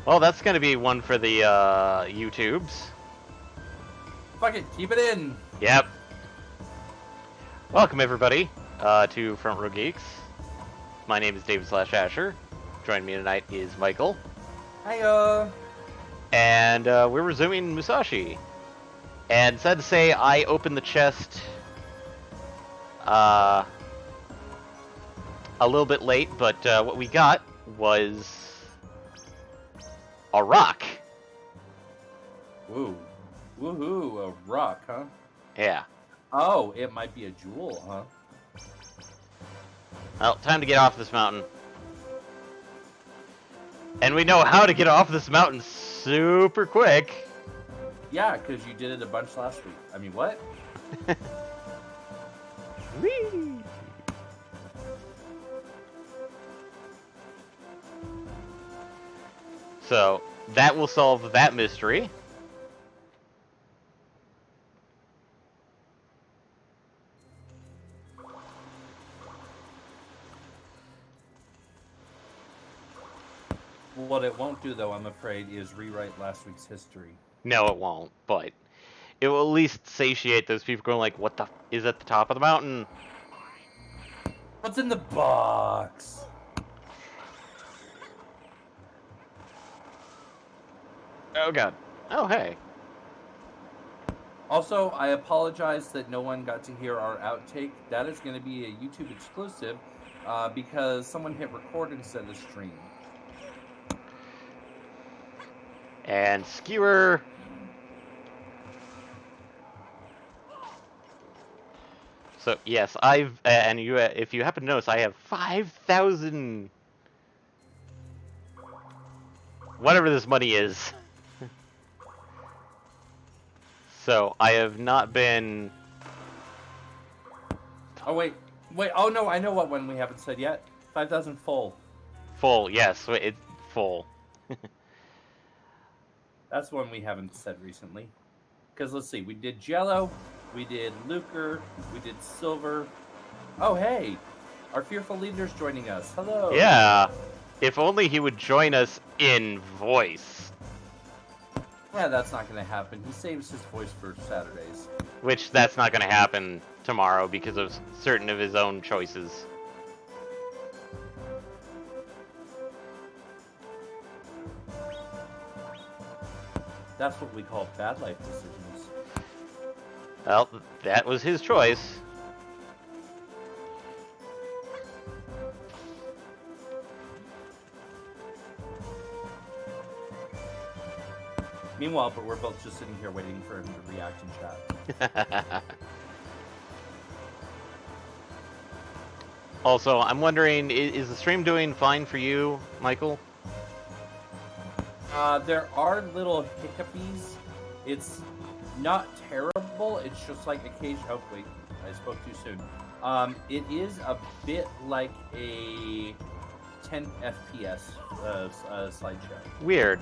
Well, that's going to be one for the YouTubes. Fuck it, keep it in. Yep. Welcome, everybody, to Front Row Geeks. My name is David/Asher. Joining me tonight is Michael. Hiya. And we're resuming Musashi. And sad to say, I opened the chest a little bit late, but what we got was a rock. Woo. Woohoo, a rock, huh? Yeah. Oh, it might be a jewel, huh? Well, time to get off this mountain. And we know how to get off this mountain super quick. Yeah, because you did it a bunch last week. I mean, what? Whee! So, that will solve that mystery. What it won't do, though, I'm afraid, is rewrite last week's history. No, it won't, but it will at least satiate those people going like, what the f is at the top of the mountain? What's in the box? Oh god. Oh hey. Also, I apologize that no one got to hear our outtake. That is going to be a YouTube exclusive because someone hit record instead of stream. And skewer. So yes, I've and you if you happen to notice, I have 5,000 whatever this money is. So I have not been. Oh wait. Oh no, I know what one we haven't said yet. 5,000 full. Full, yes, it's full. That's one we haven't said recently. Because let's see, we did Jello, we did Lucre, we did Silver. Oh hey, our fearful leader's joining us. Hello. Yeah. If only he would join us in voice. Yeah, that's not going to happen. He saves his voice for Saturdays. Which that's not going to happen tomorrow because of certain of his own choices. That's what we call bad life decisions. Well, that was his choice. Meanwhile, but we're both just sitting here waiting for him to react in chat. Also, I'm wondering, is the stream doing fine for you, Michael? There are little hiccupies. It's not terrible. It's just like occasion. Oh wait, I spoke too soon. It is a bit like a 10 FPS slideshow. Weird.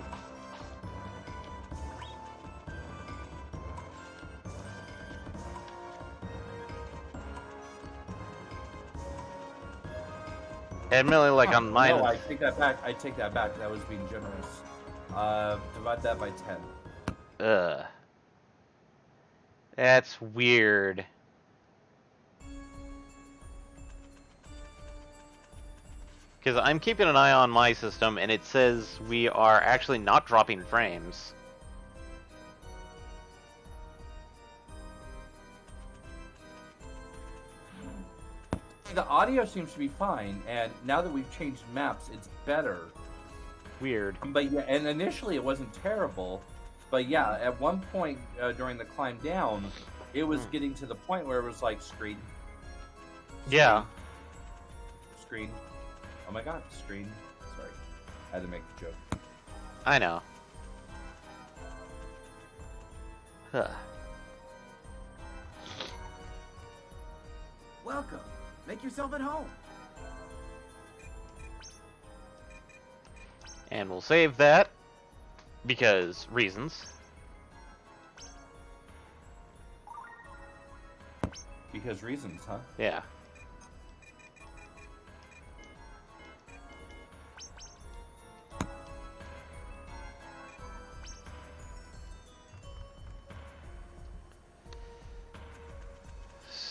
Admittedly, like on mine. No, I take that back. I take that back. That was being generous. Divide that by 10. Ugh. That's weird. Because I'm keeping an eye on my system, and it says we are actually not dropping frames. The audio seems to be fine, and now that we've changed maps, it's better. Weird. But yeah, and initially it wasn't terrible, but yeah, at one point during the climb down, it was getting to the point where it was like screen. Yeah. Screen. Oh my god, screen. Sorry, I had to make the joke. I know. Huh. Welcome. Make yourself at home. And we'll save that because reasons. Because reasons, huh? Yeah.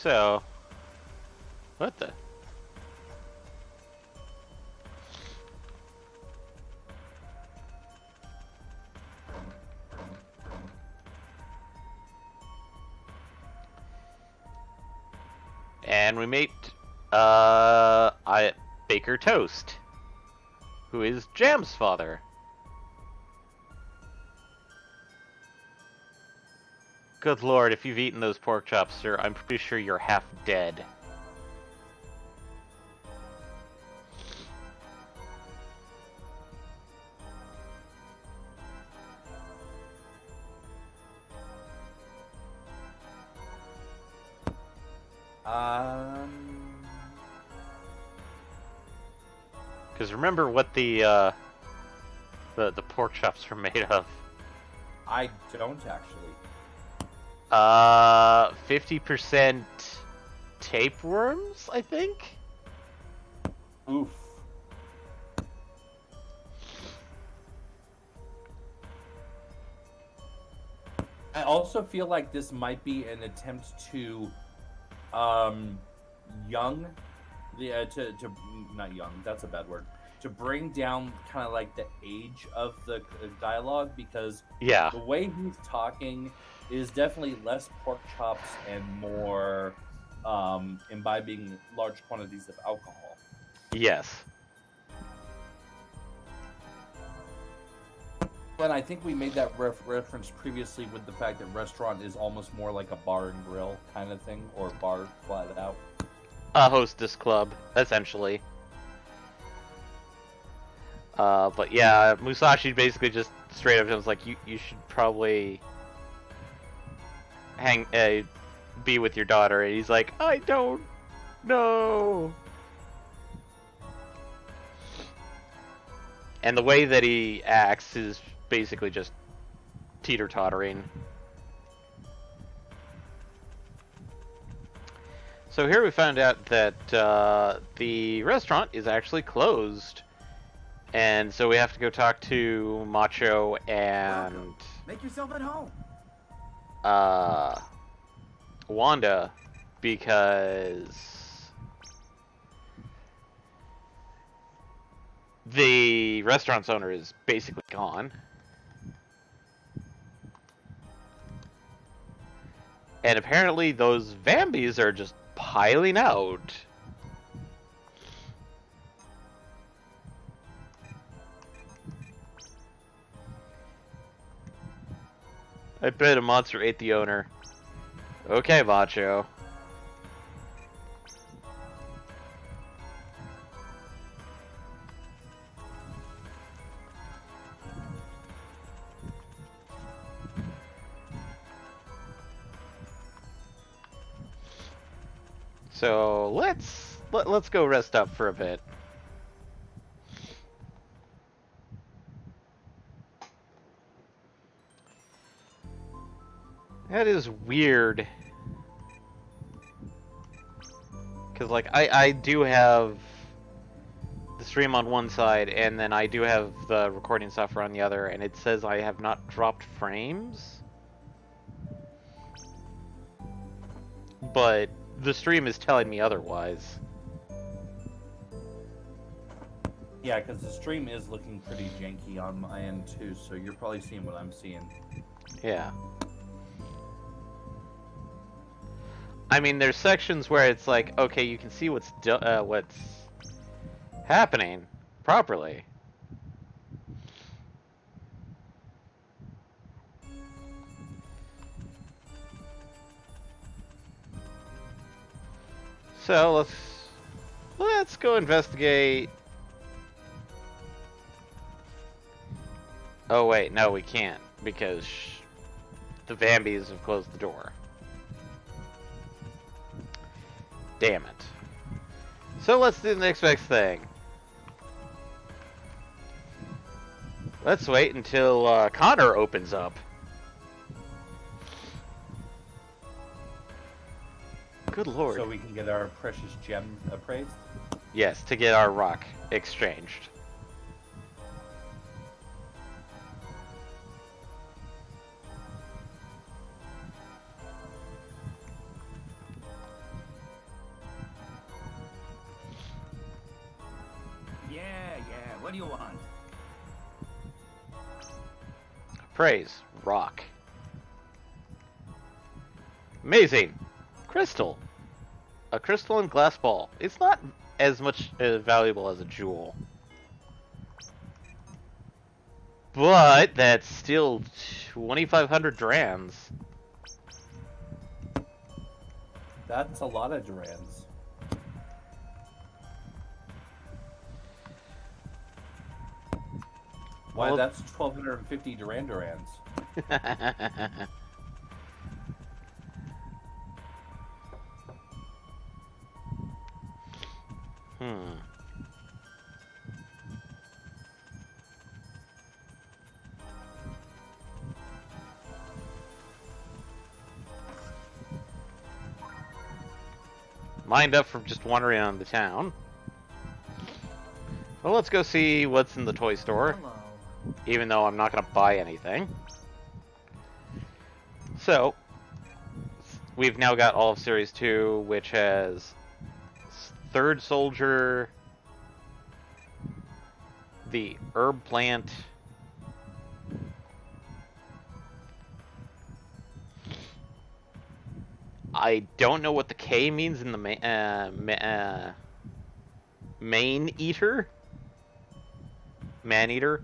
So, what the? And we meet, Baker Toast, who is Jam's father. Good lord, if you've eaten those pork chops, sir, I'm pretty sure you're half dead. Because remember what the pork chops are made of. I don't actually. 50% tapeworms, I think? Oof. I also feel like this might be an attempt to, not young, that's a bad word, to bring down kind of like the age of the dialogue, because Yeah. the way he's talking is definitely less pork chops and more imbibing large quantities of alcohol. Yes. And I think we made that reference previously with the fact that restaurant is almost more like a bar and grill kind of thing, or bar flat out. A hostess club, essentially. But yeah, Musashi basically just straight up was like, you should probably be with your daughter, and he's like, I don't know. And the way that he acts is basically just teeter-tottering. So here we found out that the restaurant is actually closed. And so we have to go talk to Macho and Welcome. Make yourself at home. Wanda, because the restaurant's owner is basically gone. And apparently those Vambies are just piling out. I bet a monster ate the owner. Okay, Macho. So let's go rest up for a bit. That is weird. Because, like, I do have the stream on one side, and then I do have the recording software on the other, and it says I have not dropped frames. But the stream is telling me otherwise. Yeah, because the stream is looking pretty janky on my end too, so you're probably seeing what I'm seeing. Yeah. I mean, there's sections where it's like, okay, you can see what's happening properly. So let's go investigate. Oh wait, no, we can't because the Vambies have closed the door. Damn it. So let's do the next best thing. Let's wait until Connor opens up. Good lord. So we can get our precious gem appraised? Yes, to get our rock exchanged. What do you want? Praise. Rock. Amazing. Crystal. A crystalline glass ball. It's not as much valuable as a jewel. But that's still 2,500 drans. That's a lot of Durans. Why, Well, that's 1,250 Durans. Hmm. Mind up from just wandering around the town. Well, let's go see what's in the toy store, Hello. even though I'm not going to buy anything. So, we've now got all of Series 2, which has Third Soldier, the Herb Plant, I don't know what the K means in the main eater? Man-eater?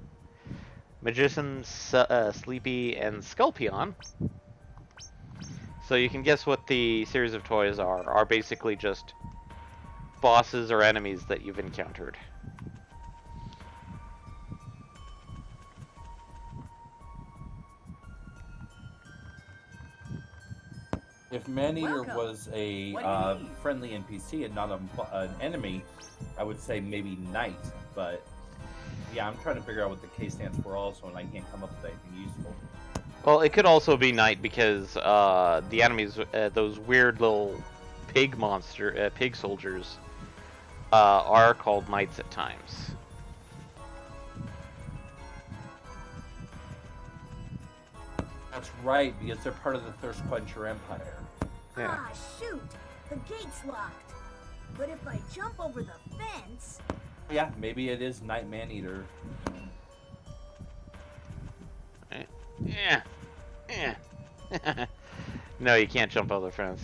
Magician, Sleepy, and Sculpion. So you can guess what the series of toys are basically just bosses or enemies that you've encountered. If Maneater Welcome. was a What do you need? friendly NPC and not an enemy, I would say maybe Knight. But yeah, I'm trying to figure out what the K stands for also, and I can't come up with anything useful. Well, it could also be Knight because the enemies, those weird little pig pig soldiers, are called Knights at times. That's right, because they're part of the Thirst Quencher Empire. Yeah. Ah, shoot! The gate's locked. But if I jump over the fence... Yeah, maybe it is Knight Maneater. Yeah. Yeah. No, you can't jump over the fence.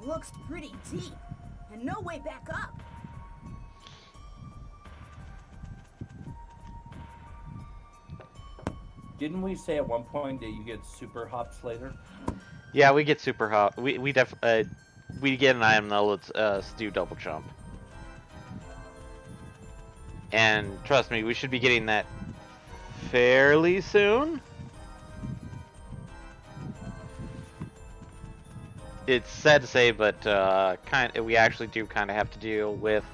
Looks pretty deep. And no way back up. Didn't we say at one point that you get super hops later? Yeah, we get super hot. We get an item that lets us do double jump. And trust me, we should be getting that fairly soon. It's sad to say, but we actually do kind of have to deal with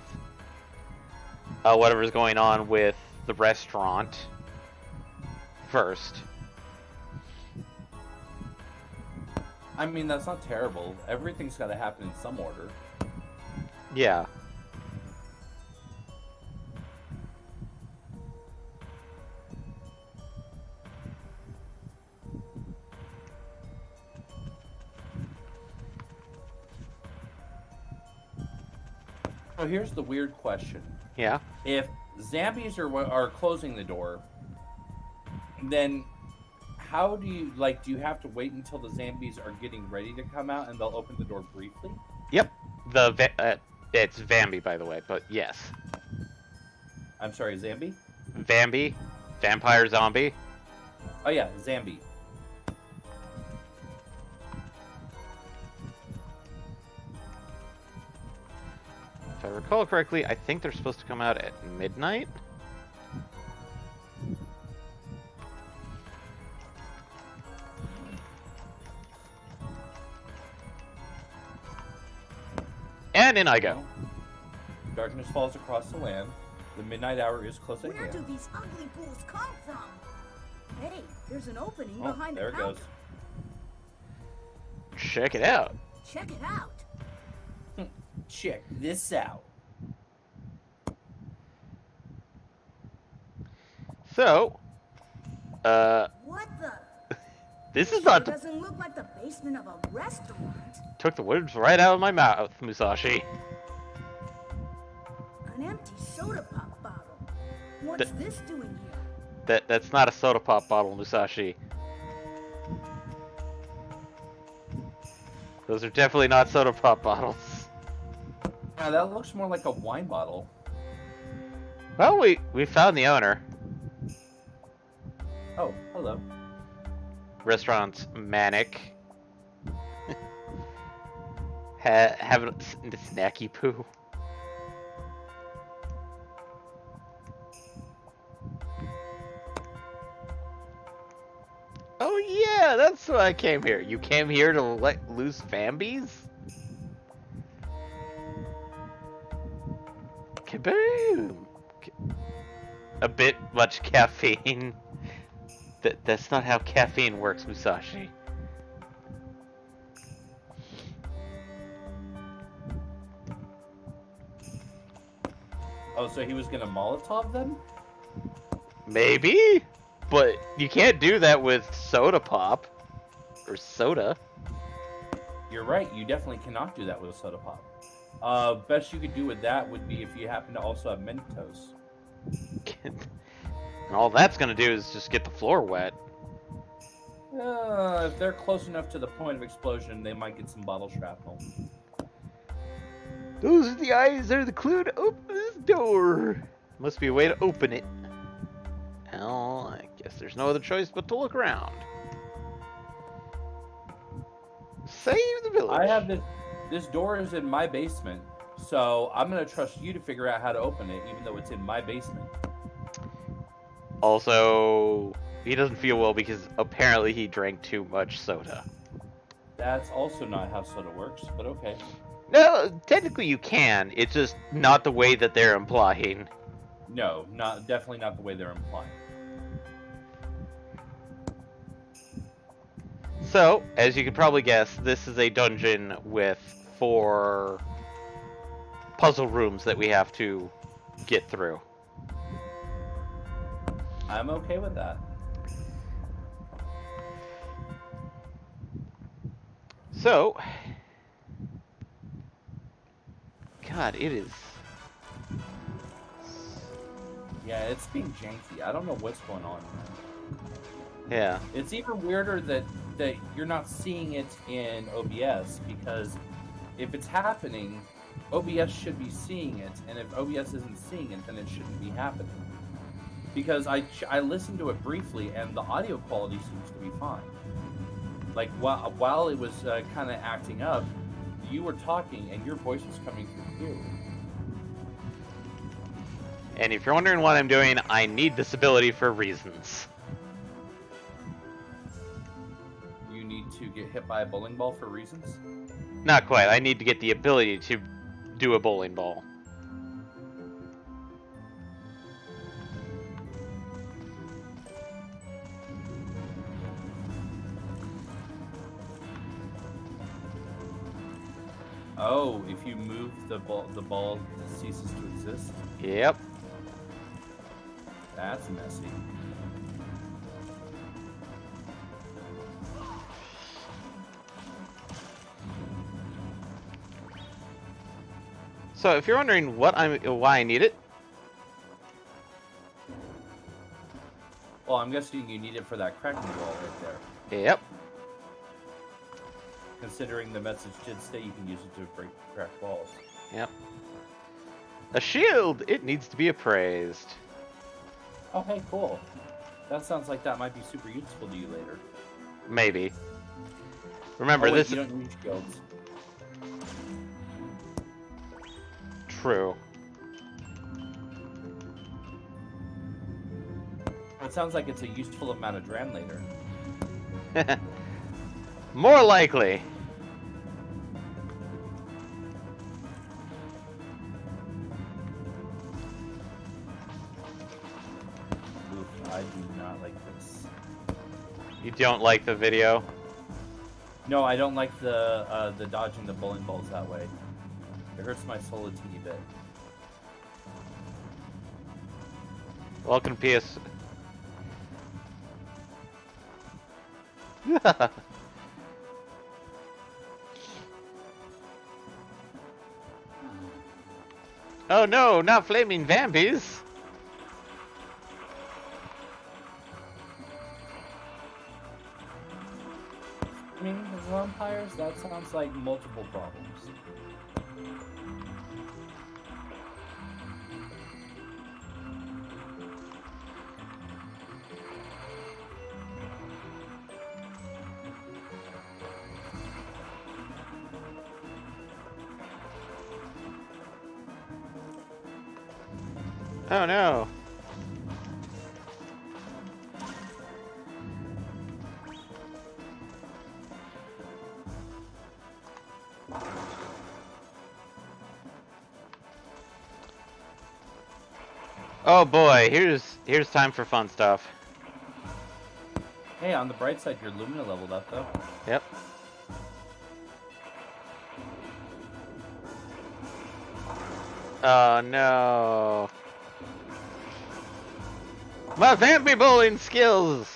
whatever's going on with the restaurant first. I mean, that's not terrible. Everything's got to happen in some order. Yeah. So here's the weird question. Yeah. If zombies are closing the door, then how do you, do you have to wait until the zombies are getting ready to come out and they'll open the door briefly? Yep. It's Vambi, by the way, but yes. I'm sorry, Zambi? Vambi, vampire zombie. Oh yeah, Zambi. If I recall correctly, I think they're supposed to come out at midnight. And in I go. Darkness falls across the land. The midnight hour is close at Where do hand. these ugly fools come from? Hey, there's an opening Oh, behind there the it goes. counter. Check it out. Check it out. Check this out. So, What the? this is Sure not doesn't look like the basement of a restaurant. took the words right out of my mouth, Musashi. An empty soda pop bottle. What's this doing here? That's not a soda pop bottle, Musashi. Those are definitely not soda pop bottles. Yeah, that looks more like a wine bottle. Well, we found the owner. Oh, hello. Restaurant's manic. Having the snacky poo. Oh yeah, that's why I came here. You came here to let loose Fambies? Kaboom! A bit much caffeine. That's not how caffeine works, Musashi. Oh, so he was gonna Molotov them? Maybe? But you can't do that with soda pop. Or soda. You're right, you definitely cannot do that with a soda pop. Best you could do with that would be if you happen to also have Mentos. And all that's gonna do is just get the floor wet. If they're close enough to the point of explosion, they might get some bottle shrapnel. Those are the eyes that are the clue to open this door. Must be a way to open it. Well, I guess there's no other choice but to look around. Save the village. I have this door is in my basement, so I'm gonna trust you to figure out how to open it, even though it's in my basement. Also, he doesn't feel well because apparently he drank too much soda. That's also not how soda works, but okay. No, technically you can. It's just not the way that they're implying. No, definitely not the way they're implying. So, as you can probably guess, this is a dungeon with 4 puzzle rooms that we have to get through. I'm okay with that. So, God, it is. Yeah, it's being janky. I don't know what's going on, man. Yeah. It's even weirder that you're not seeing it in OBS, because if it's happening, OBS should be seeing it, and if OBS isn't seeing it, then it shouldn't be happening. Because I listened to it briefly, and the audio quality seems to be fine. Like, while it was kind of acting up, you were talking, and your voice was coming through clearly. And if you're wondering what I'm doing, I need this ability for reasons. You need to get hit by a bowling ball for reasons? Not quite. I need to get the ability to do a bowling ball. Oh, if you move the ball ceases to exist? Yep. That's messy. So if you're wondering why I need it, Well, I'm guessing you need it for that cracking ball right there. yep. Considering the message did say you can use it to break cracked walls. Yep. A shield! It needs to be appraised. Oh, hey, cool. That sounds like that might be super useful to you later. Maybe. Remember, Oh, wait, this you don't need shields. True. It sounds like it's a useful amount of dran later. More likely. Oof, I do not like this. You don't like the video? No, I don't like the dodging the bowling balls that way. It hurts my soul a teeny bit. Welcome to PS. Oh no, not flaming vampies! I mean, the vampires, that sounds like multiple problems. Oh no. Oh boy, here's time for fun stuff. Hey, on the bright side, your Lumina leveled up, though. Yep. Oh no. My vampy bowling skills!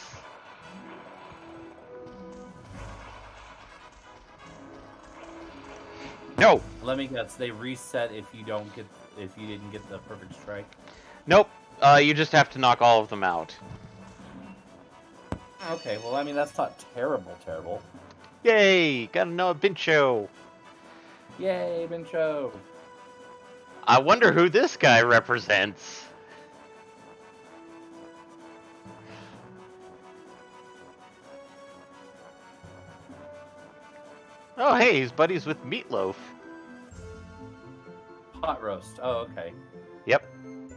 No! Let me guess, they reset if you didn't get the perfect strike. Nope. You just have to knock all of them out. Okay, well, I mean, that's not terrible. Yay! Got another Bincho! Yay, Bincho! I wonder who this guy represents. Oh, hey, he's buddies with Meatloaf. Hot roast. Oh, okay. Yep.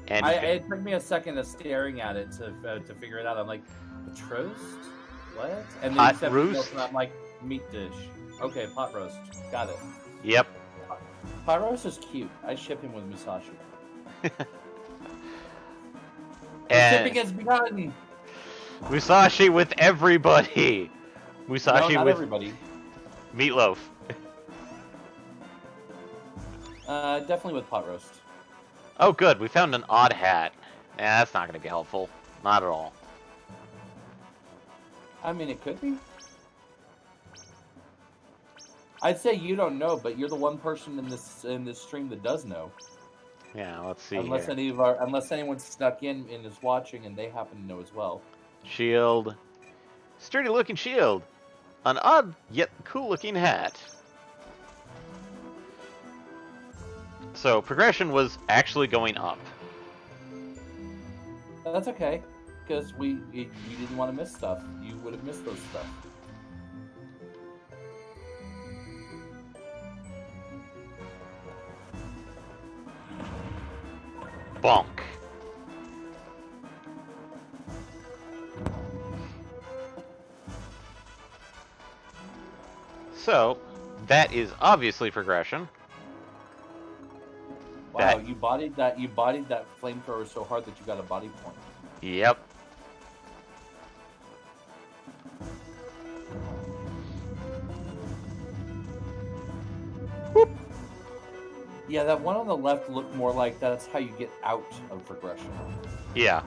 And It took me a second of staring at it to figure it out. I'm like, Patrost? What? And then Hot you said roast? and I'm like, meat dish. Okay, pot roast. Got it. Yep. Pot roast is cute. I ship him with Musashi. The shipping And has begun! Musashi with everybody. Musashi No, not with everybody. Meatloaf. Definitely with pot roast. Oh, good. We found an odd hat. Yeah, that's not going to be helpful. Not at all. I mean, it could be. I'd say you don't know, but you're the one person in this stream that does know. Yeah, let's see Unless here. unless anyone snuck in and is watching and they happen to know as well. Shield. Sturdy looking shield. An odd yet cool looking hat. So progression was actually going up. That's okay, because you didn't want to miss stuff. You would have missed those stuff. Bonk. So, that is obviously progression. Wow, That- you bodied that flamethrower so hard that you got a body point. Yep. Yeah, that one on the left looked more like that's how you get out of progression. Yeah.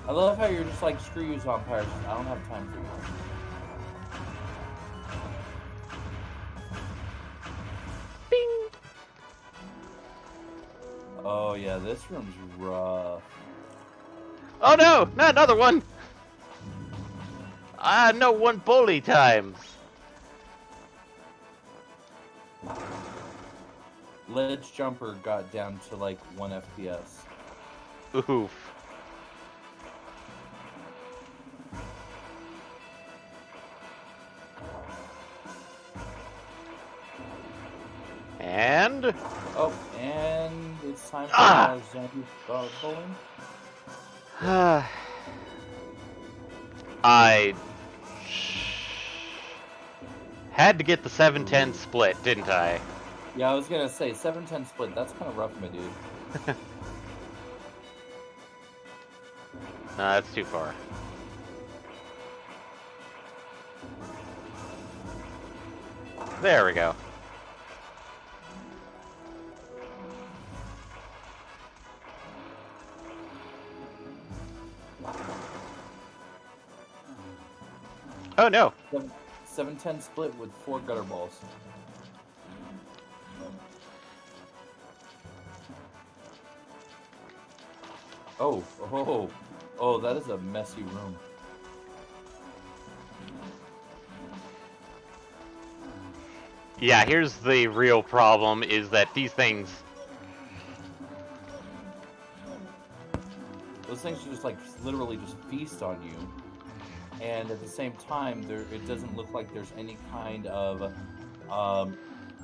I love how you're just like, screw you, vampires. I don't have time for you. Bing. Oh yeah, this room's rough. Oh no, not another one. Ah, no one bully times. Ledge jumper got down to like 1 FPS. Oof. And Oh, and it's time for Ah! zombie bowling. I had to get the 7-10 split, didn't I? Yeah, I was gonna say 7-10 split. That's kind of rough, my dude. No, that's too far. There we go. Oh no. 7-10 split with 4 gutter balls. Oh, that is a messy room. Yeah, here's the real problem, is that these things... Those things should just, like, literally just feast on you. And at the same time, it doesn't look like there's any kind of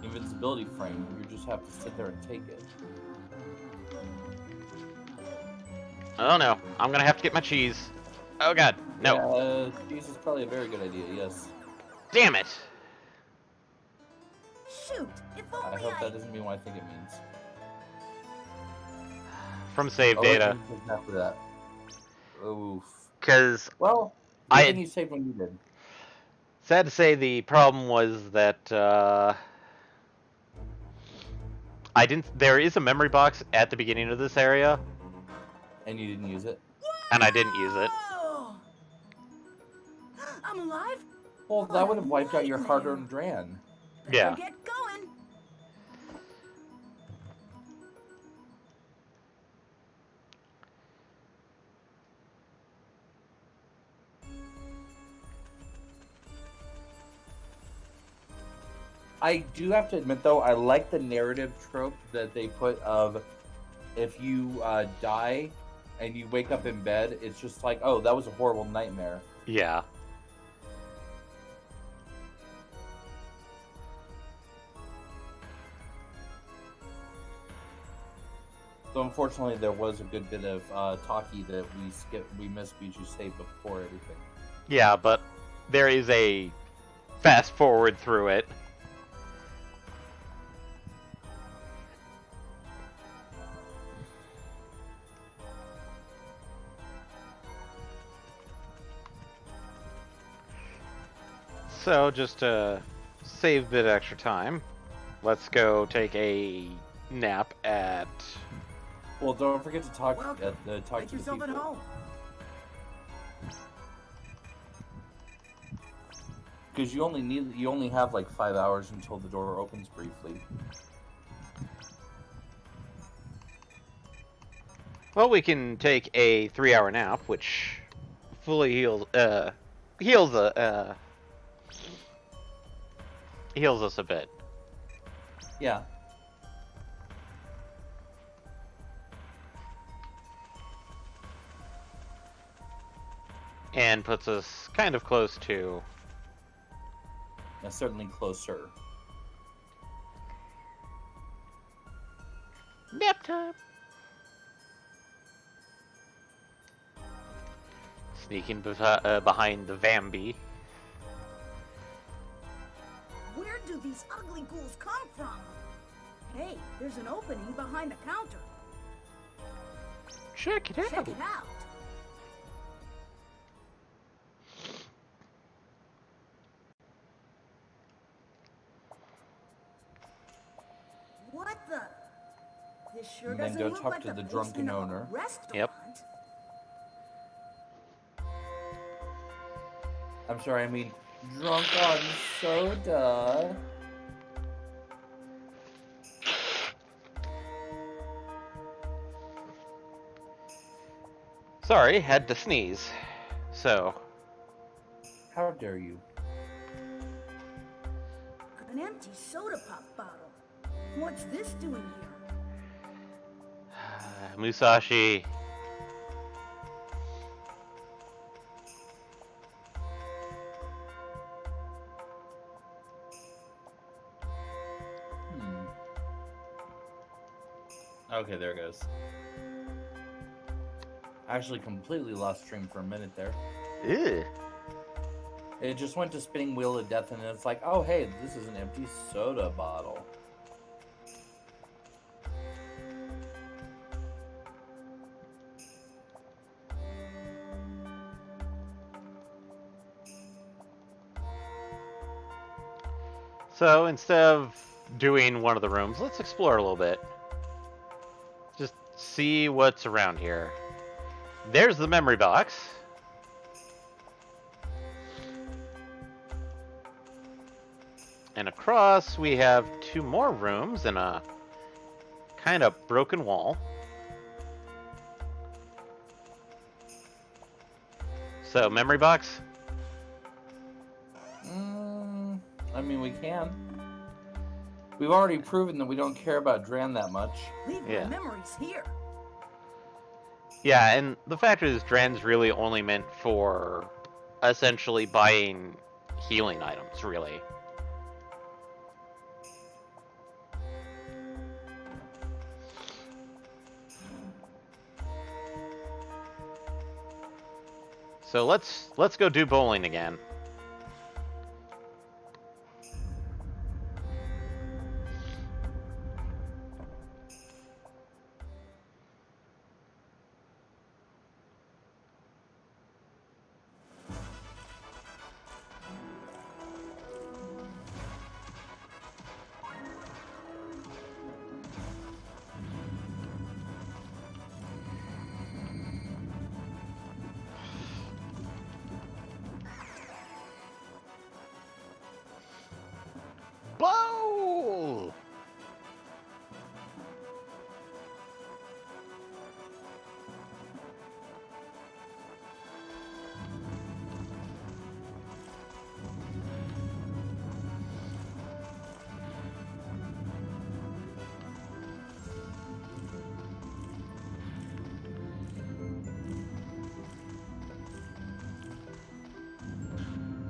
invincibility frame. You just have to sit there and take it. Oh no, I'm gonna have to get my cheese. Oh god, no. Yeah, cheese is probably a very good idea, yes. Damn it! Shoot! If I only hope that doesn't mean what I think it means. From save Oh, data. after that. Oof. Because Well, I I had- think you saved when you did. sad to say, the problem was that I didn't. There is a memory box at the beginning of this area, And you didn't use it? and I didn't use it. Whoa! I'm alive? Well, that would have wiped out your hard-earned Dran. Better Yeah. get going. I do have to admit, though, I like the narrative trope that they put of if you die and you wake up in bed, it's just like, oh, that was a horrible nightmare. Yeah. So unfortunately, there was a good bit of talkie that we missed because you saved before everything. Yeah, but there is a fast forward through it. So, just to save a bit of extra time, let's go take a nap at... Well, don't forget to talk Welcome. talk Make to the yourself at people. home. Because you only have like 5 hours until the door opens briefly. Well, we can take a 3-hour nap, which fully heals us a bit. Yeah. And puts us kind of close to... Certainly closer. nap time! Sneaking behind the Vambi. Where do these ugly ghouls come from? Hey, there's an opening behind the counter. Check it out! Check it out. What the? This sure And then doesn't go look talk like to the basement drunken of a owner. Restaurant. Yep. I'm sorry, I mean drunk on soda. Sorry, had to sneeze. So, How dare you? An empty soda pop bottle. What's this doing here? Musashi. Okay, there it goes. I actually completely lost stream for a minute there. Ew. It just went to spinning wheel of death, and it's like, oh hey, this is an empty soda bottle. So, instead of doing one of the rooms, let's explore a little bit. Just see what's around here. There's the memory box. And across, we have 2 more rooms and a kind of broken wall. So, memory box? I mean, we can. We've already proven that we don't care about Dran that much. Leave Yeah. my memories here. Yeah, and the fact is, Dran's really only meant for essentially buying healing items, really. So let's go do bowling again. Bowl!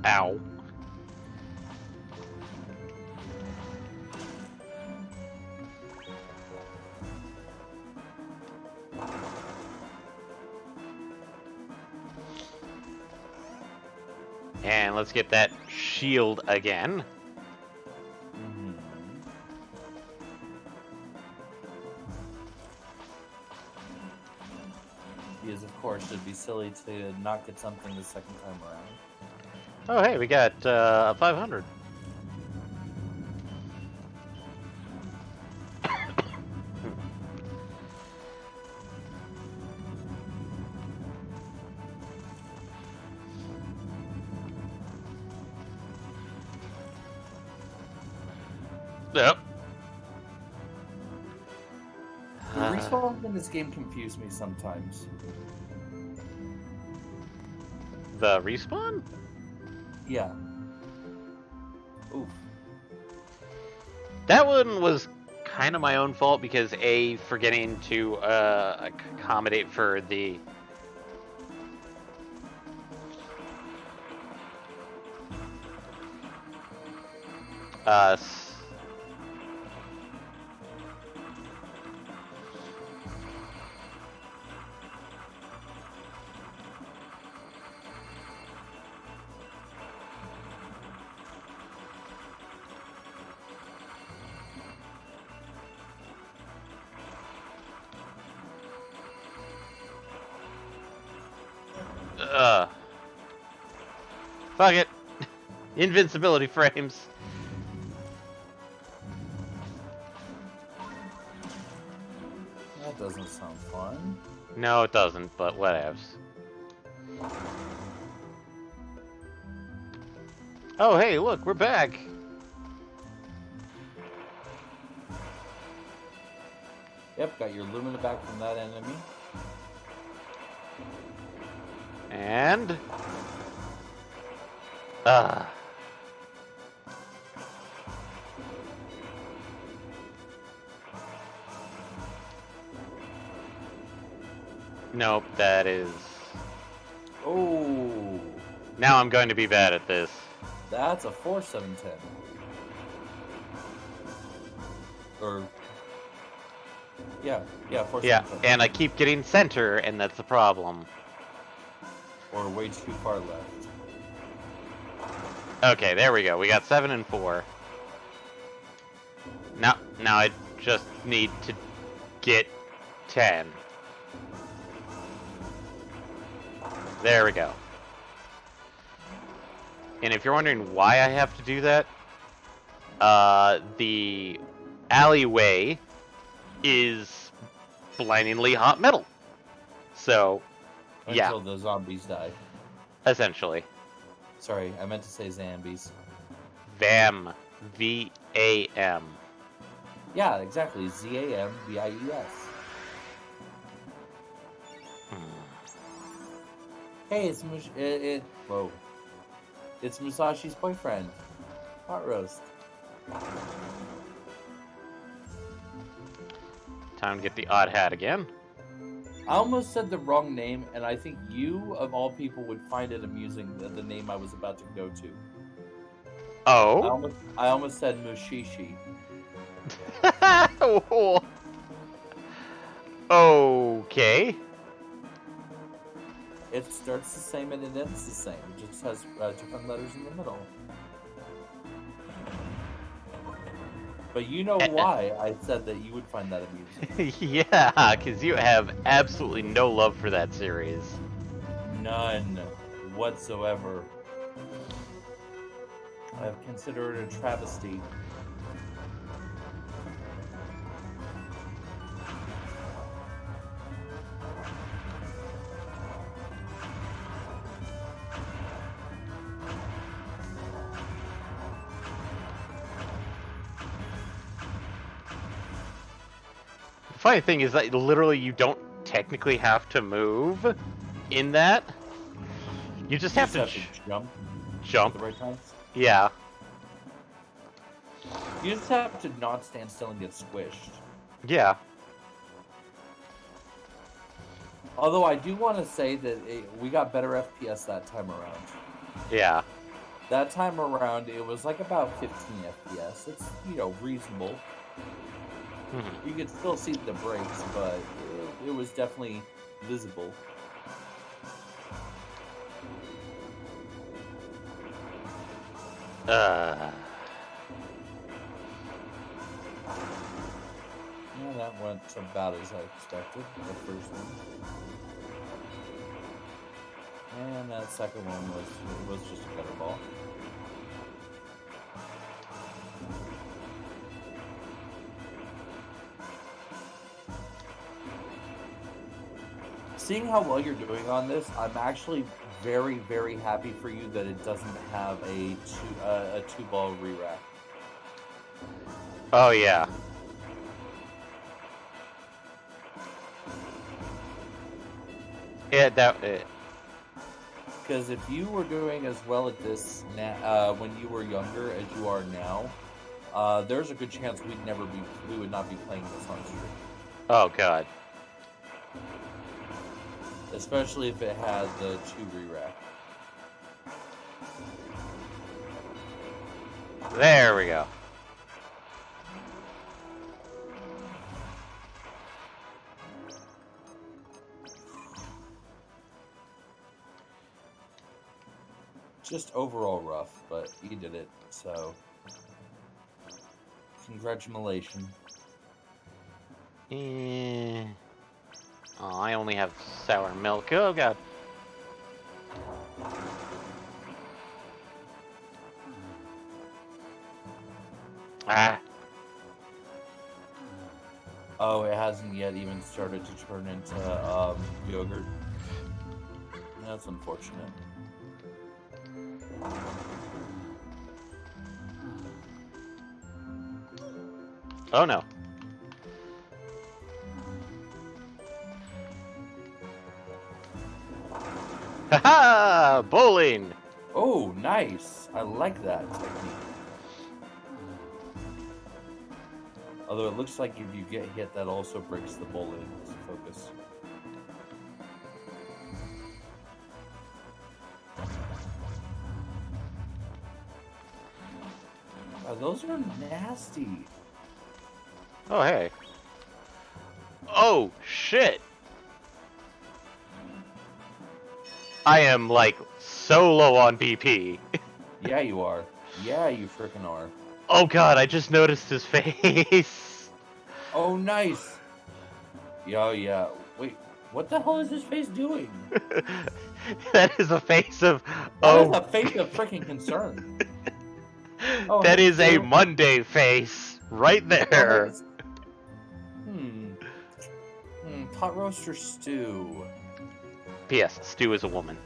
Ow. And let's get that shield again. Because, of course, it'd be silly to not get something the second time around. Oh, hey, we got 500. Yep. The respawn in this game confuse me sometimes. The respawn? Yeah. Oof. That one was kind of my own fault because A, forgetting to accommodate for the fuck it. Invincibility frames. That doesn't sound fun. No, it doesn't, but whatevs. Oh, hey, look, we're back. Yep, got your Lumina back from that enemy. And... Nope, that is... Oh, Now I'm going to be bad at this. that's a 4-7-10. Or... Yeah, 4-7-10. Yeah, and I keep getting center, and that's the problem. Or way too far left. Okay, there we go. We got 7 and 4. Now I just need to get 10. There we go. And if you're wondering why I have to do that, the alleyway is blindingly hot metal. So, yeah, Until the zombies die. essentially. Sorry, I meant to say zombies. Them. V-A-M. Yeah, exactly. Z-A-M-B-I-E-S. Hey, it's whoa. It's Musashi's boyfriend. Pot roast. Time to get the odd hat again. I almost said the wrong name, and I think you, of all people, would find it amusing the name I was about to go to. Oh? I almost said Mushishi. Okay. It starts the same and it ends the same. It just has different letters in the middle. But you know why I said that you would find that amusing. Yeah, because you have absolutely no love for that series. None whatsoever. I've considered it a travesty. The funny thing is that literally you don't technically have to move in that. You just have to jump. Jump. At the right times. Yeah. You just have to not stand still and get squished. Yeah. Although I do want to say that we got better FPS that time around. Yeah. That time around, it was like about 15 FPS. It's, reasonable. Mm-hmm. You could still see the brakes, but it was definitely visible. Yeah, that went about as I expected, the first one. And that second one was just a gutter ball. Seeing how well you're doing on this, I'm actually very, very happy for you that it doesn't have a two-ball re-rack. Oh, yeah. Yeah, Because if you were doing as well at this when you were younger as you are now, there's a good chance we would not be playing this on stream. Oh, God. Especially if it had the 2 re-rack. There we go. Just overall rough, but you did it, so congratulations. Oh, I only have sour milk. Oh, God. Ah. Oh, it hasn't yet even started to turn into yogurt. That's unfortunate. Oh, no. Haha! Bowling! Oh, nice! I like that technique. Although it looks like if you get hit, that also breaks the bowling's focus. Oh, those are nasty. Oh, hey. Oh, shit! I am, like, so low on BP. Yeah, you are. Yeah, you frickin' are. Oh, God, I just noticed his face. Oh, nice! Yeah, yeah. Wait, what the hell is his face doing? That is a face of... That is a face of freaking concern. Oh, that hey, is a Stu. Monday face. Right there. Pot roaster stew. P.S. Stu is a woman.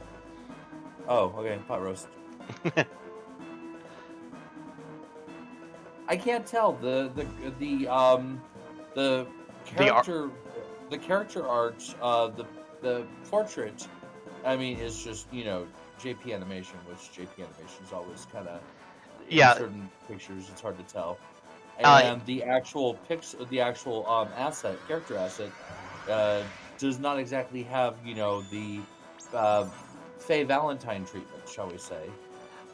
Oh, okay, pot roast. I can't tell the The ar- character the character art the portrait. I mean, it's just JP animation, which JP animation is always kind of in yeah, certain pictures. It's hard to tell, uh, and the actual character asset, uh, does not exactly have the uh, Faye Valentine treatment, shall we say?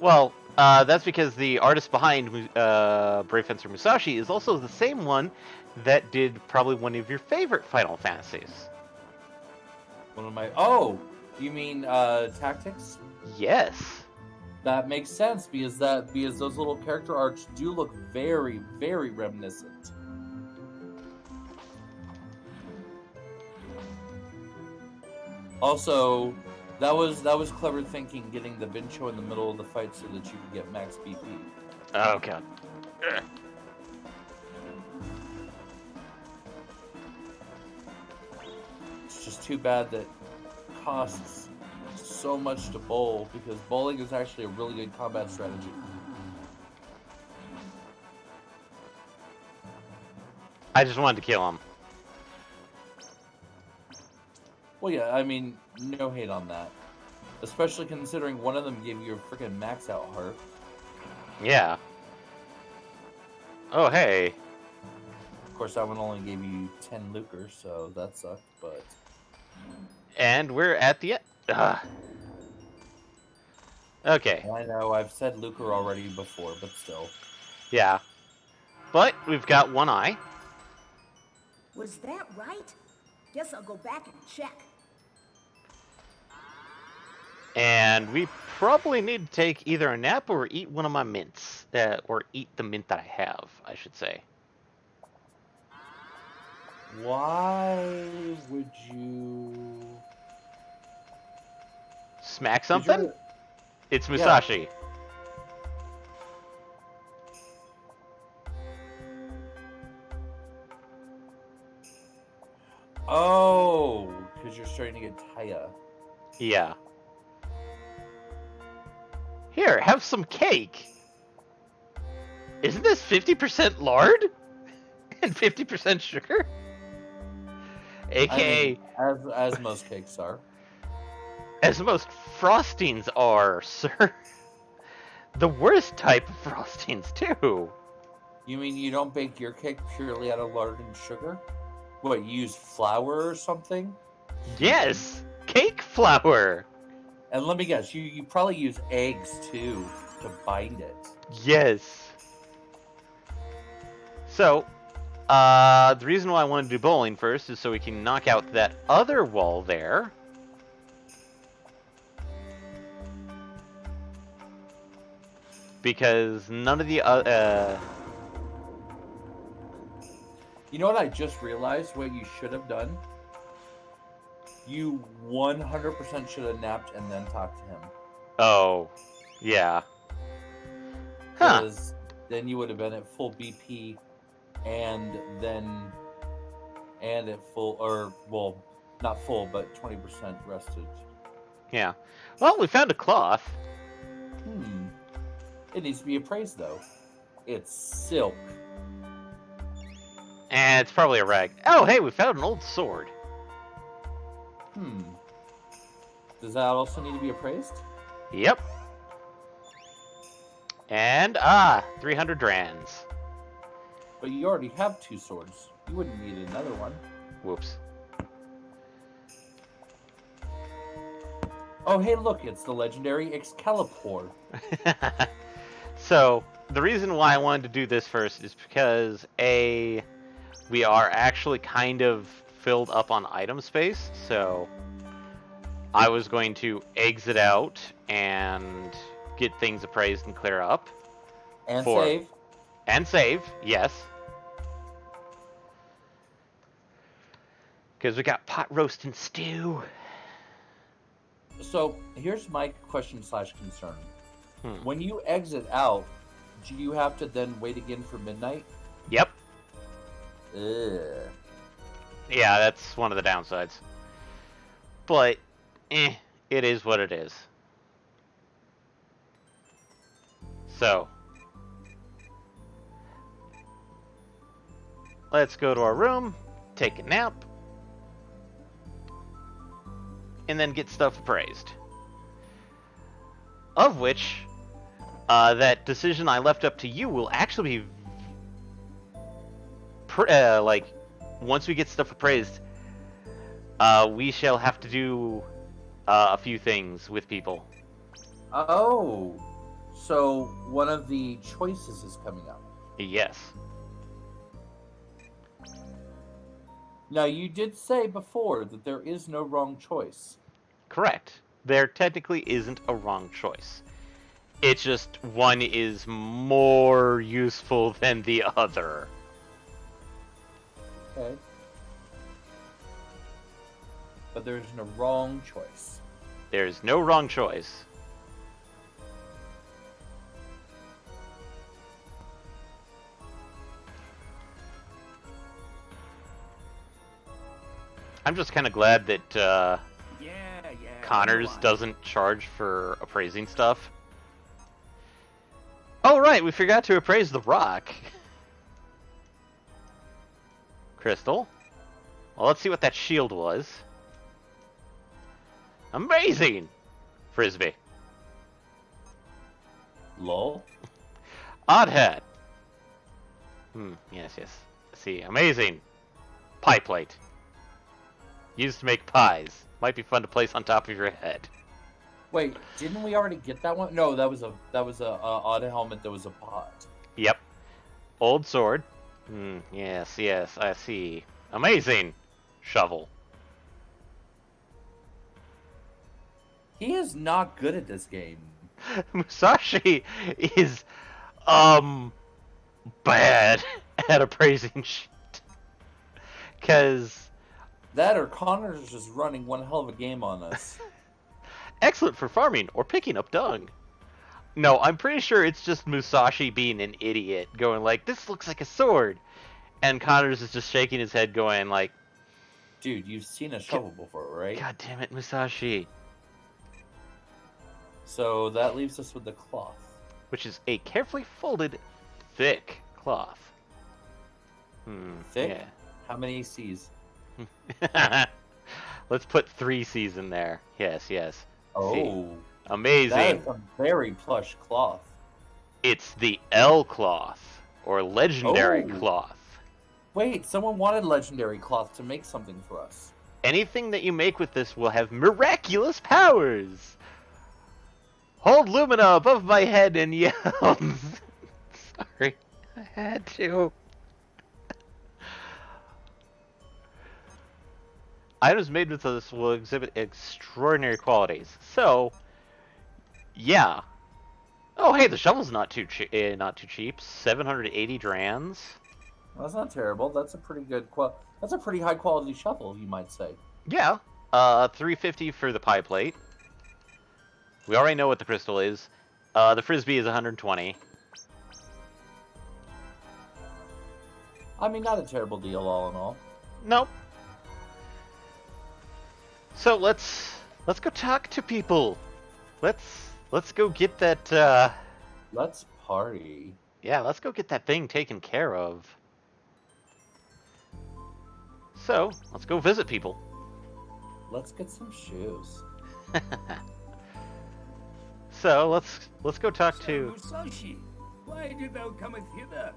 well, that's because the artist behind Brave Fencer Musashi is also the same one that did probably one of your favorite Final Fantasies. One of my you mean Tactics? Yes. That makes sense because those little character arts do look very, very reminiscent. Also, that was clever thinking, getting the Vincho in the middle of the fight so that you could get max BP. Oh god. Ugh. It's just too bad that it costs so much to bowl, because bowling is actually a really good combat strategy. I just wanted to kill him. Well, yeah, I mean, no hate on that. Especially considering one of them gave you a freaking max out heart. Yeah. Oh, hey. Of course, that one only gave you 10 lucre, so that sucked, but... And we're at the end. Ugh. Okay. I know, I've said lucre already before, but still. Yeah. But we've got one eye. Was that right? Guess I'll go back and check. And we probably need to take either a nap or eat one of my mints. Or eat the mint that I have, I should say. Why would you... Smack something? It's Musashi. Oh, because you're starting to get Taya. Yeah. Here, have some cake. Isn't this 50% lard? And 50% sugar? AKA... I mean, as most cakes are. As most frostings are, sir. The worst type of frostings, too. You mean you don't bake your cake purely out of lard and sugar? What, you use flour or something? Yes! Cake flour! And let me guess, you probably use eggs too to bind it. Yes. So, the reason why I wanted to do bowling first is so we can knock out that other wall there. Because none of the You know what I just realized what you should have done? You 100% should have napped and then talked to him. Oh, yeah. Huh. Because then you would have been at full BP and at full, or, well, not full, but 20% rested. Yeah. Well, we found a cloth. It needs to be appraised, though. It's silk. And it's probably a rag. Oh, hey, we found an old sword. Does that also need to be appraised? Yep. And, 300 rands. But you already have 2 swords. You wouldn't need another one. Whoops. Oh, hey, look, it's the legendary Excalibur. So, the reason why I wanted to do this first is because, A, we are actually kind of filled up on item space, so I was going to exit out and get things appraised and clear up. And save. And save, yes. Because we got pot roast and stew. So, here's my question / concern. Hmm. When you exit out, do you have to then wait again for midnight? Yep. Ugh. Yeah, that's one of the downsides. But, it is what it is. So, let's go to our room, take a nap, and then get stuff appraised. Of which, that decision I left up to you will actually be, like, once we get stuff appraised, we shall have to do a few things with people. Oh, so one of the choices is coming up. Yes. Now, you did say before that there is no wrong choice. Correct. There technically isn't a wrong choice. It's just one is more useful than the other. Okay. But there's no wrong choice. There's no wrong choice. I'm just kind of glad that Connors doesn't charge for appraising stuff. Oh, right, we forgot to appraise the rock. Crystal. Well, let's see what that shield was. Amazing! Frisbee. Lol. Odd hat. Yes. See, amazing. Pie plate. Used to make pies. Might be fun to place on top of your head. Wait, didn't we already get that one? No, that was a odd helmet. That was a pot. Yep. Old sword. Yes, I see. Amazing. Shovel. He is not good at this game. Musashi is, bad at appraising shit. Cause... That or Connors is just running one hell of a game on us. Excellent for farming or picking up dung. No, I'm pretty sure it's just Musashi being an idiot, going like, this looks like a sword. And Connors is just shaking his head going like... Dude, you've seen a shovel before, right? God damn it, Musashi. So that leaves us with the cloth. Which is a carefully folded, thick cloth. Thick? Yeah. How many C's? Let's put 3 C's in there. Yes. Oh. See. Amazing. That is a very plush cloth. It's the L cloth, or legendary Oh. cloth. Wait, someone wanted legendary cloth to make something for us. Anything that you make with this will have miraculous powers. Hold Lumina above my head and yell. Sorry, I had to. Items made with this will exhibit extraordinary qualities. So, yeah. Oh, hey, the shovel's not too cheap. 780 drans. Well, that's not terrible. That's a pretty good that's a pretty high quality shovel, you might say. Yeah. 350 for the pie plate. We already know what the crystal is. The frisbee is 120. I mean, not a terrible deal all in all. Nope. So let's go talk to people. Let's go get that. Let's party. Yeah, let's go get that thing taken care of. So let's go visit people. Let's get some shoes. So let's go talk to. Musashi, why did thou cometh hither?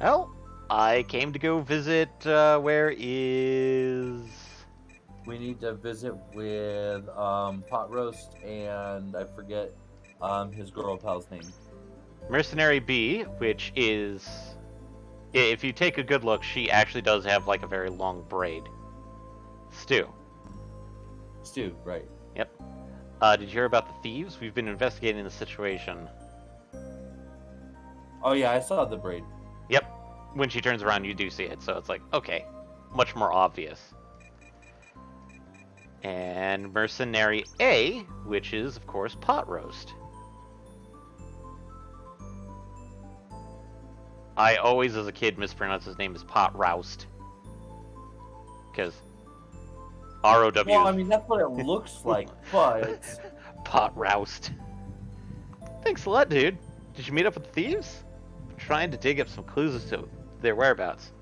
Well, I came to go visit. Where is? We need to visit with Pot Roast and I forget his girl pal's name. Mercenary B, which is, if you take a good look, she actually does have like a very long braid. Stu, right. Yep. Did you hear about the thieves? We've been investigating the situation. Oh yeah, I saw the braid. Yep. When she turns around, you do see it, so it's like, okay, much more obvious. And Mercenary A, which is, of course, Pot Roast. I always, as a kid, mispronounced his name as Pot Roust. Because R-O-W. Well, I mean, that's what it looks like, but... Pot Roust. Thanks a lot, dude. Did you meet up with the thieves? I'm trying to dig up some clues as to their whereabouts.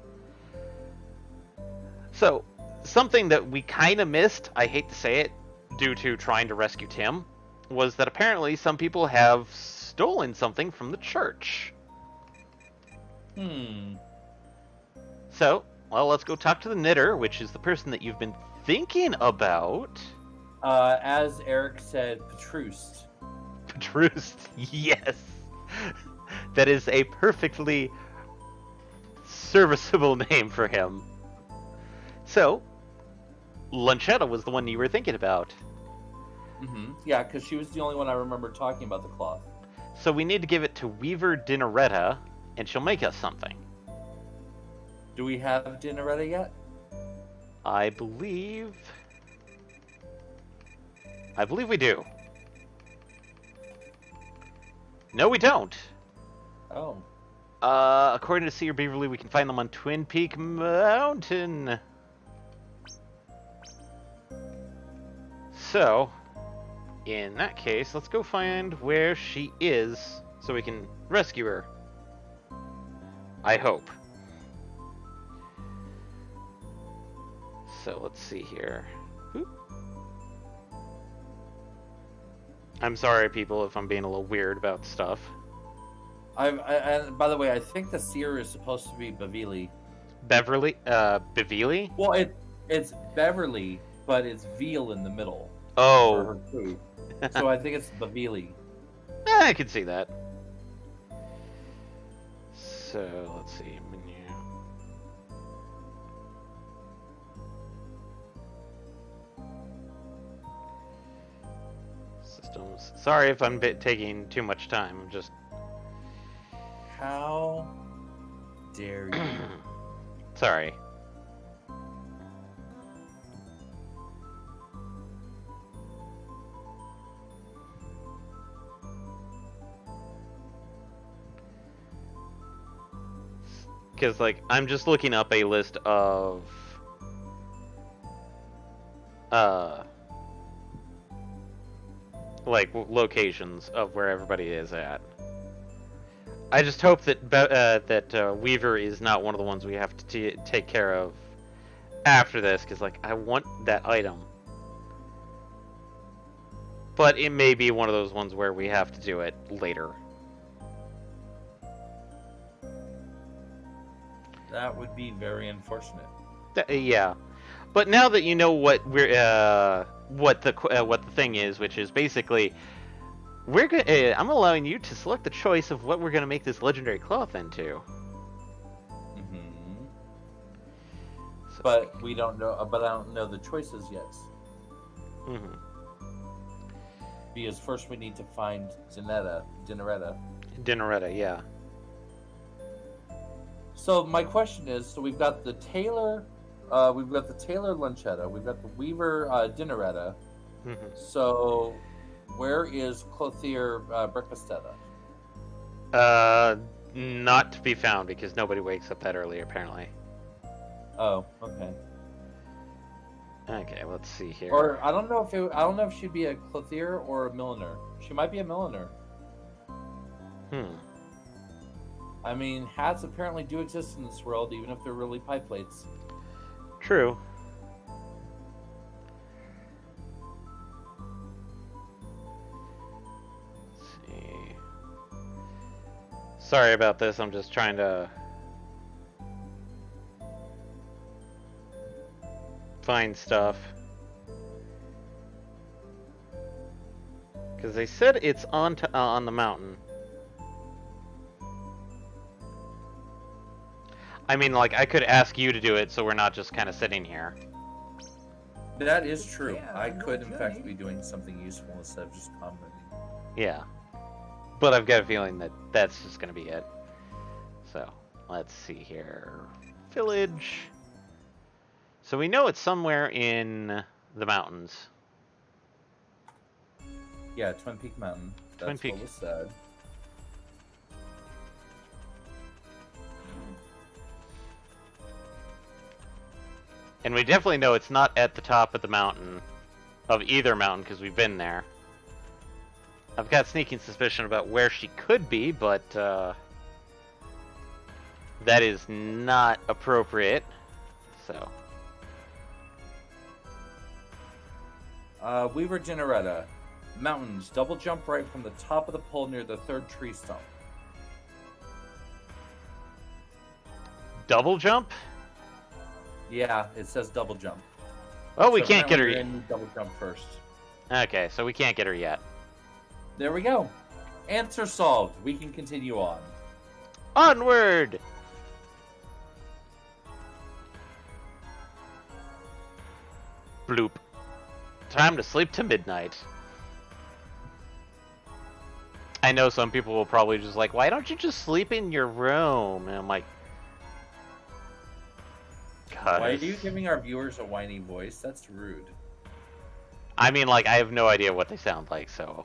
So, something that we kind of missed, I hate to say it, due to trying to rescue Tim, was that apparently some people have stolen something from the church. So, well, let's go talk to the knitter, which is the person that you've been thinking about. As Eric said, Petrus. Petrus, yes. That is a perfectly serviceable name for him. So, Lunchetta was the one you were thinking about. Yeah, because she was the only one I remember talking about the cloth. So we need to give it to Weaver Dinaretta, and she'll make us something. Do we have Dinaretta yet? I believe we do. No, we don't. Oh. According to Seer Beaverly, we can find them on Twin Peak Mountain. So, in that case, let's go find where she is so we can rescue her. I hope. So, let's see here. Oop. I'm sorry, people, if I'm being a little weird about stuff. And by the way, I think the seer is supposed to be Bavili. Bavili? Well, it's Beverly, but it's veal in the middle. For Oh. her food. So I think it's Bavili. I can see that. So, let's see. Menu. Systems. Sorry if I'm taking too much time. I'm just... How dare you? Sorry. Because, like, I'm just looking up a list of... like, locations of where everybody is at. I just hope that Weaver is not one of the ones we have to take care of after this, because, like, I want that item. But it may be one of those ones where we have to do it later. That would be very unfortunate. Yeah, but now that you know what what the thing is, which is basically I'm allowing you to select the choice of what we're gonna make this legendary cloth into. So, But we don't know. But I don't know the choices yet. Because first we need to find Dinaretta. Dinaretta, yeah. So my question is: so we've got the Taylor, Lunchetta, we've got the Weaver Dinaretta. So where is Clothier Breakfastetta? Not to be found because nobody wakes up that early apparently. Oh, okay. Okay, let's see here. Or I don't know if she'd be a Clothier or a milliner. She might be a milliner. I mean, hats apparently do exist in this world, even if they're really pie plates. True. Let's see. Sorry about this, I'm just trying to find stuff. Because they said it's on the mountain. I mean, like, I could ask you to do it, so we're not just kind of sitting here. That is true. Yeah, I no could, in fact, journey. be doing something useful instead of just commenting. Yeah. But I've got a feeling that that's just going to be it. So, let's see here. Village. So we know it's somewhere in the mountains. Yeah, Twin Peak Mountain. That's Twin Peak. what was said. And we definitely know it's not at the top of the mountain, of either mountain, because we've been there. I've got sneaking suspicion about where she could be, but that is not appropriate. So, Weaver Generetta. Mountains. Double jump right from the top of the pole near the third tree stump. Double jump? Yeah, it says double jump. Oh, we So can't get her apparently yet. you're gonna need double jump first. Okay, so we can't get her yet. There we go. Answer solved. We can continue on. Onward! Bloop. Time to sleep to midnight. I know some people will probably just like, why don't you just sleep in your room? And I'm like, God. Why are you giving our viewers a whiny voice? That's rude. I mean, like, I have no idea what they sound like, so.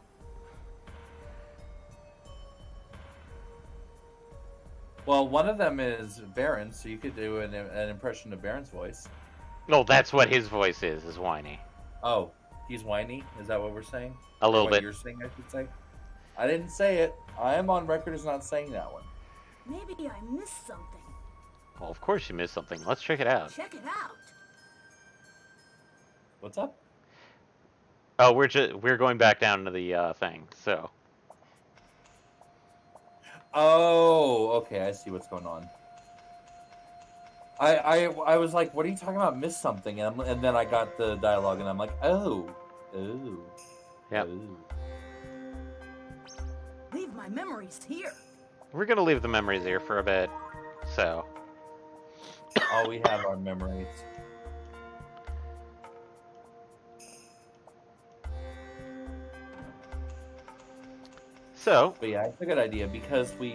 Well, one of them is Baron, so you could do an impression of Baron's voice. No, that's what his voice is whiny. Oh, he's whiny? Is that what we're saying? A little What bit. you're saying, I should say? I didn't say it. I am on record as not saying that one. Maybe I missed something. Well, of course you missed something. Let's check it out. Check it out. What's up? Oh, we're going back down to the thing, so. Oh, okay, I see what's going on. I was like, what are you talking about? Missed something, and then I got the dialogue, and I'm like, oh. Yep. Oh. Leave my memories here. We're gonna leave the memories here for a bit, so. All we have are memories. So, But yeah, it's a good idea because we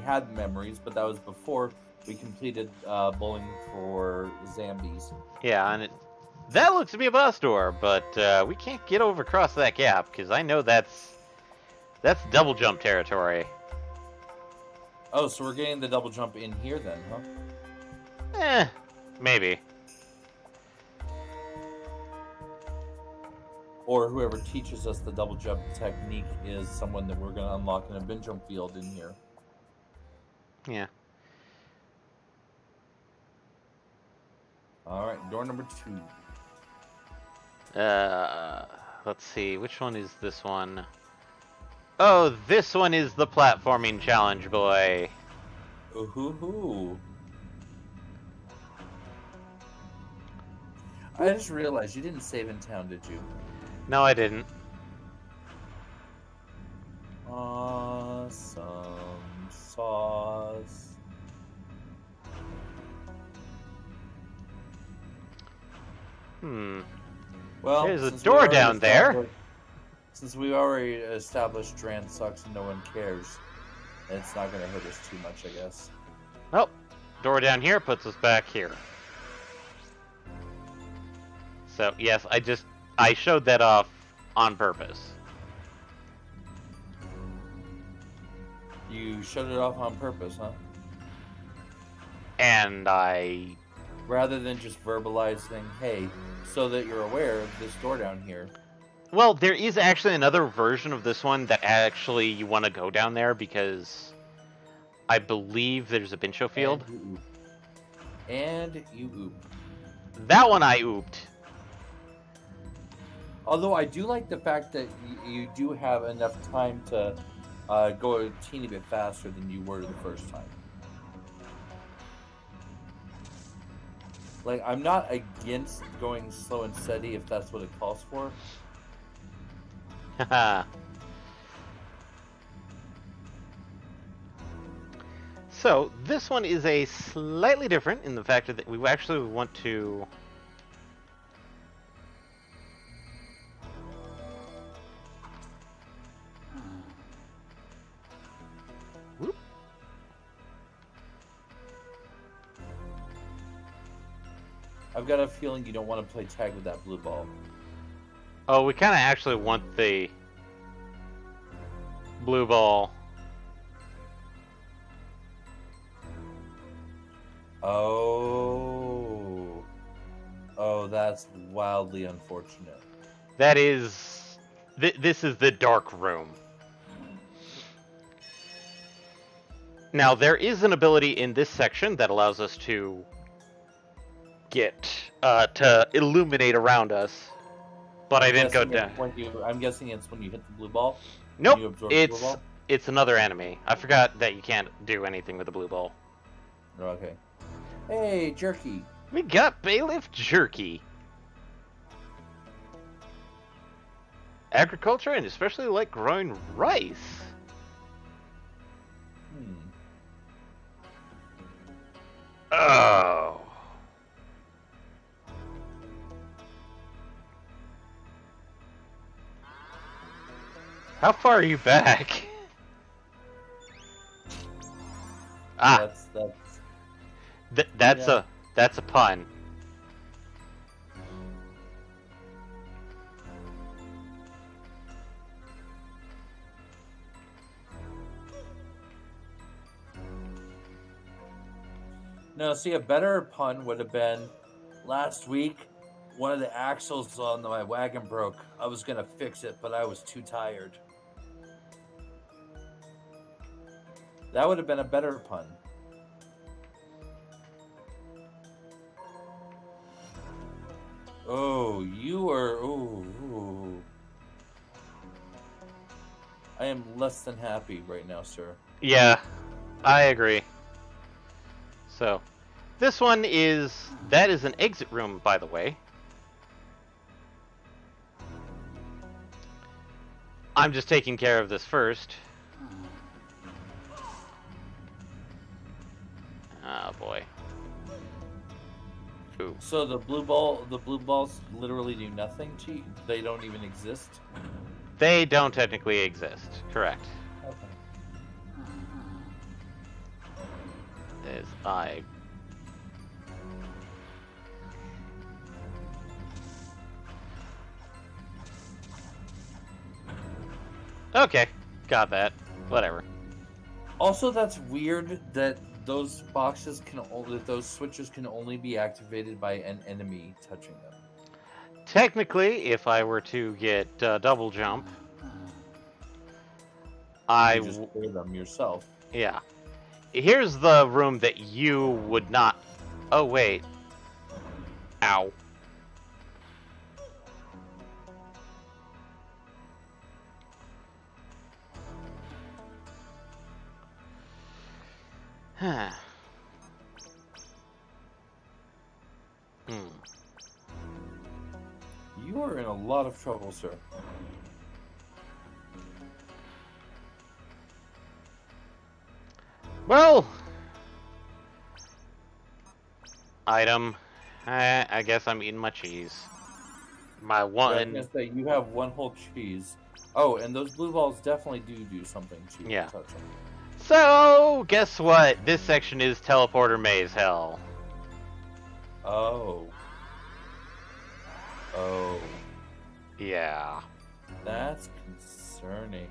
had memories, but that was before we completed bowling for Zambies. yeah, and that looks to be a bus door, but we can't get over across that gap, because I know that's double jump territory. Oh, so we're getting the double jump in here then, huh? Maybe. Or whoever teaches us the double jump technique is someone that we're going to unlock in a bin jump field in here. Yeah. All right, door number 2. Let's see, which one is this one? Oh, this one is the platforming challenge, boy. Ooh. I just realized you didn't save in town, did you? No, I didn't. Awesome sauce. Well, There's a since we door already down there. Since we already established Dran sucks and no one cares, it's not going to hurt us too much, I guess. Oh, door down here puts us back here. So, yes, I showed that off on purpose. You shut it off on purpose, huh? And I... Rather than just verbalizing, hey, so that you're aware of this door down here. Well, there is actually another version of this one that actually you want to go down there because I believe there's a Bincho field. And you oop. That one I ooped. Although I do like the fact that you do have enough time to go a teeny bit faster than you were the first time. Like, I'm not against going slow and steady if that's what it calls for. Haha. So, this one is a slightly different in the fact that we actually want to... Whoop. I've got a feeling you don't want to play tag with that blue ball. Oh, we kind of actually want the blue ball. Oh. Oh, that's wildly unfortunate. That is... this is the dark room. Now, there is an ability in this section that allows us to get... to illuminate around us. But I I'm didn't go guessing down. it's when you. I'm guessing it's when you hit the blue ball. Nope, You absorb the blue ball. it's another enemy. I forgot that you can't do anything with the blue ball. Okay. Hey, jerky. We got bailiff jerky. Agriculture and especially like growing rice. Oh. How far are you back? Ah, That's yeah. that's a pun. No, see, a better pun would have been last week. One of the axles on my wagon broke. I was gonna fix it, but I was too tired. That would have been a better pun. Oh, you are. Ooh. I am less than happy right now, sir. Yeah, I agree. So, this one that is an exit room, by the way. I'm just taking care of this first. Oh boy. Ooh. So the blue balls literally do nothing to you? They don't even exist? They don't technically exist, correct. Okay. Is I. Okay, got that. Whatever. Also, that's weird that those switches can only be activated by an enemy touching them. Technically, if I were to get double jump, You just clear them yourself. Yeah. Here's the room that you would not. Oh wait. Ow. Huh. You are in a lot of trouble, sir. Well. Item. I guess I'm eating my cheese. My one. Yeah, I was gonna say you have one whole cheese. Oh, and those blue balls definitely do something to you. Yeah. Touch them. So guess what? This section is teleporter maze hell. Oh. Oh. Yeah. That's concerning.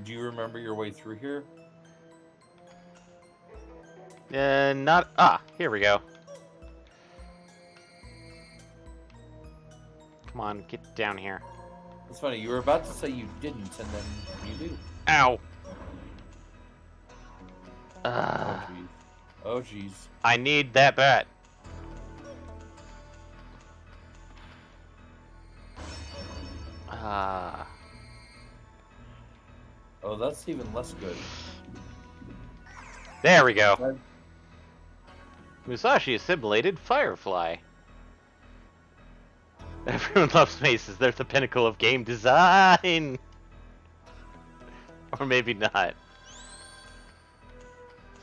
Do you remember your way through here? Not. Ah, here we go. Come on, get down here. It's funny, you were about to say you didn't, and then you do. Ow. Oh, jeez. I need that bat. Oh, that's even less good. There we go. Musashi assimilated Firefly. Everyone loves mazes. They're the pinnacle of game design. Or maybe not.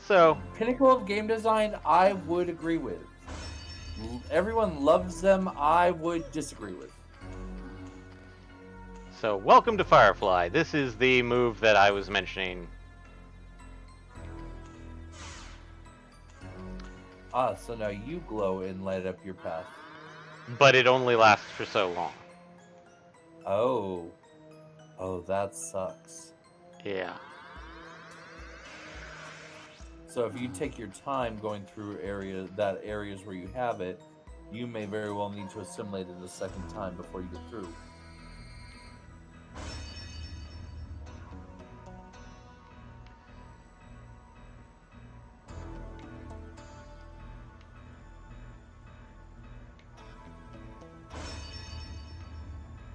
So, Pinnacle of game design, I would agree with. Everyone loves them, I would disagree with. So, welcome to Firefly. This is the move that I was mentioning. Ah, so now you glow and light up your path. But it only lasts for so long. Oh. Oh, that sucks. Yeah. So if you take your time going through areas where you have it, you may very well need to assimilate it a second time before you get through.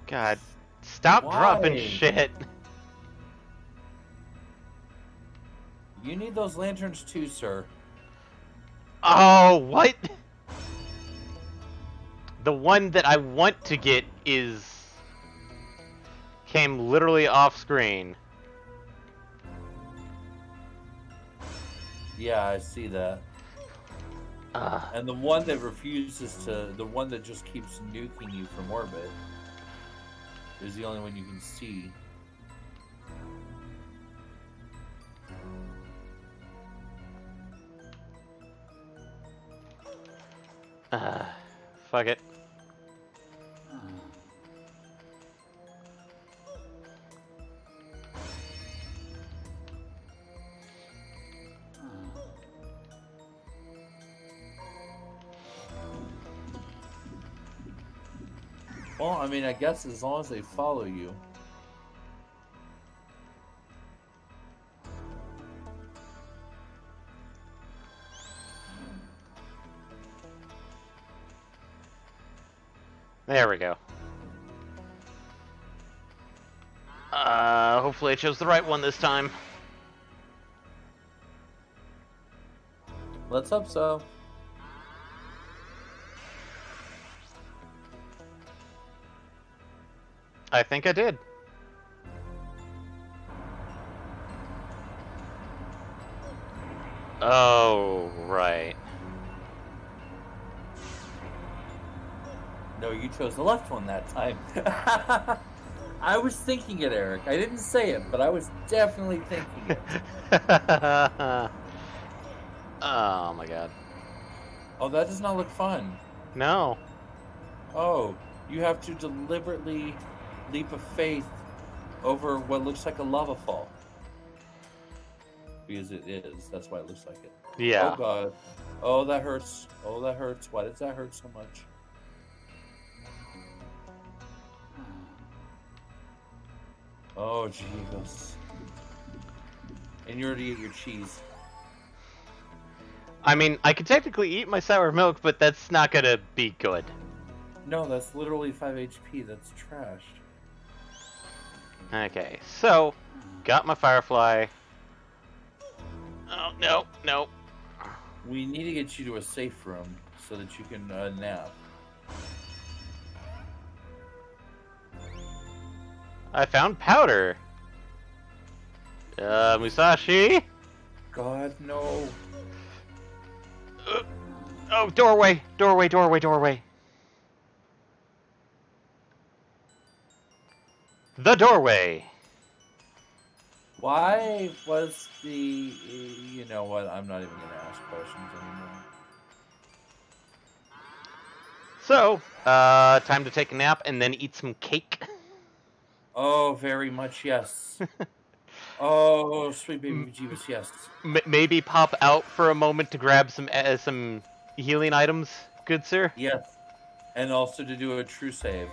God, stop dropping Why? shit. You need those lanterns too, sir. Oh, what? The one that I want to get came literally off screen. Yeah, I see that. And the one that the one that just keeps nuking you from orbit, is the only one you can see. Fuck it. Well, I mean, I guess as long as they follow you. There we go. Hopefully I chose the right one this time. Let's hope so. I think I did. Oh, right. No, you chose the left one that time. I was thinking it, Eric. I didn't say it, but I was definitely thinking it. Oh my god. Oh, that does not look fun. No. Oh, you have to deliberately leap of faith over what looks like a lava fall. Because it is. That's why it looks like it. Yeah. Oh, God. Oh, that hurts. Oh, that hurts. Why does that hurt so much? Oh, Jesus. And you're already ate your cheese. I mean, I could technically eat my sour milk, but that's not gonna be good. No, that's literally 5 HP. That's trash. Okay, so, got my firefly. Oh, no, no. We need to get you to a safe room so that you can nap. I found powder. Musashi? God, no. Oh, doorway, doorway, doorway, doorway. The doorway. Why was the... You know what? I'm not even going to ask questions anymore. So, time to take a nap and then eat some cake. Oh, very much yes. Oh, sweet baby Jeebus, yes. Maybe pop out for a moment to grab some healing items, good sir? Yes. And also to do a true save.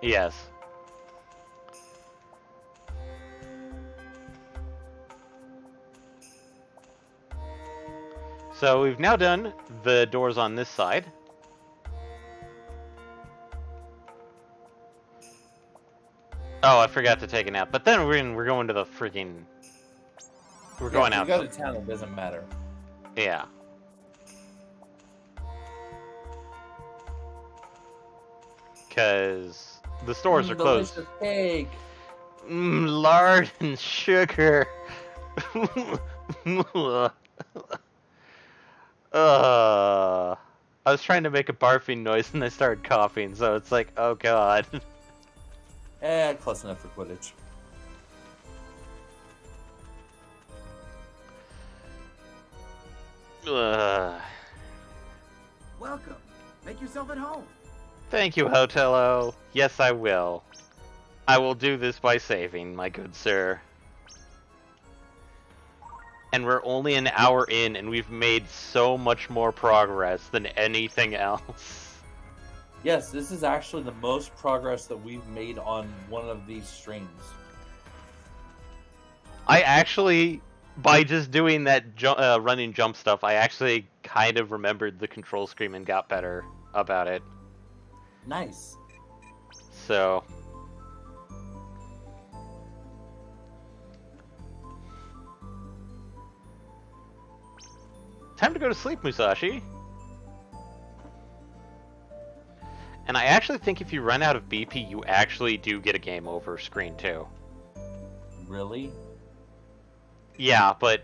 Yes. So we've now done the doors on this side. Oh, I forgot to take a nap. But then we're going to the freaking... We're going out. If you go to town, it doesn't matter. Yeah. Because the stores are closed. Delicious cake. Lard and sugar. I was trying to make a barfing noise and I started coughing, so it's like, oh god. Close enough for Quidditch. Welcome. Make yourself at home. Thank you, Hotello. Yes, I will. I will do this by saving, my good sir. And we're only an hour in, and we've made so much more progress than anything else. Yes, this is actually the most progress that we've made on one of these streams. I actually, by just doing that running jump stuff, I actually kind of remembered the control screen and got better about it. Nice. So... Time to go to sleep, Musashi. And I actually think if you run out of BP, you actually do get a game over screen too. Really? Yeah, but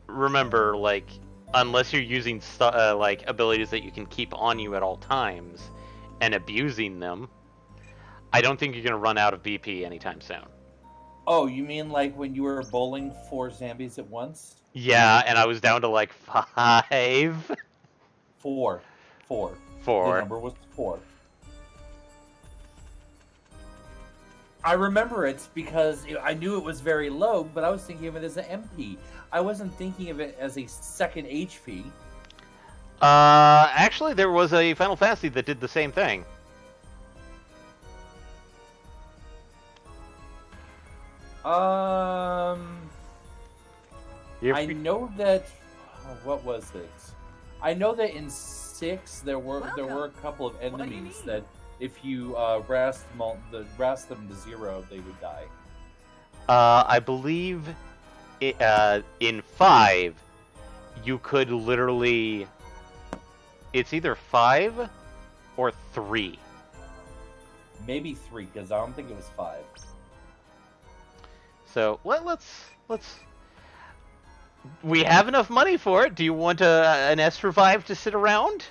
remember, like, unless you're using like abilities that you can keep on you at all times and abusing them, I don't think you're gonna run out of BP anytime soon. Oh, you mean like when you were bowling 4 zombies at once? Yeah, and I was down to like 5. 4. 4. 4. The number was 4. I remember it because I knew it was very low, but I was thinking of it as an MP. I wasn't thinking of it as a second HP. Actually, there was a Final Fantasy that did the same thing. I know that. What was it? I know that in 6 there were a couple of enemies that if you rast them to 0, they would die. I believe in 5 you could literally. It's either 5 or 3. Maybe 3, because I don't think it was 5. So let's. We have enough money for it. Do you want an S revive to sit around?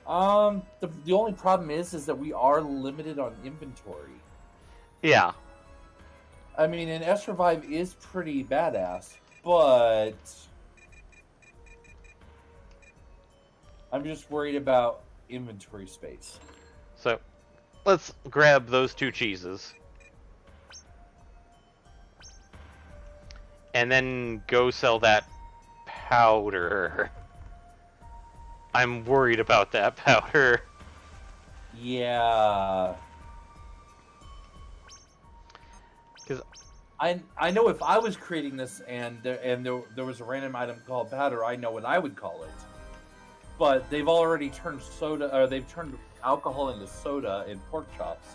The only problem is that we are limited on inventory. Yeah. I mean, an S revive is pretty badass, but I'm just worried about inventory space. So let's grab those 2 cheeses. And then go sell that powder. I'm worried about that powder. Yeah. Because I know if I was creating this and there was a random item called powder, I know what I would call it. But they've already turned they've turned alcohol into soda in pork chops.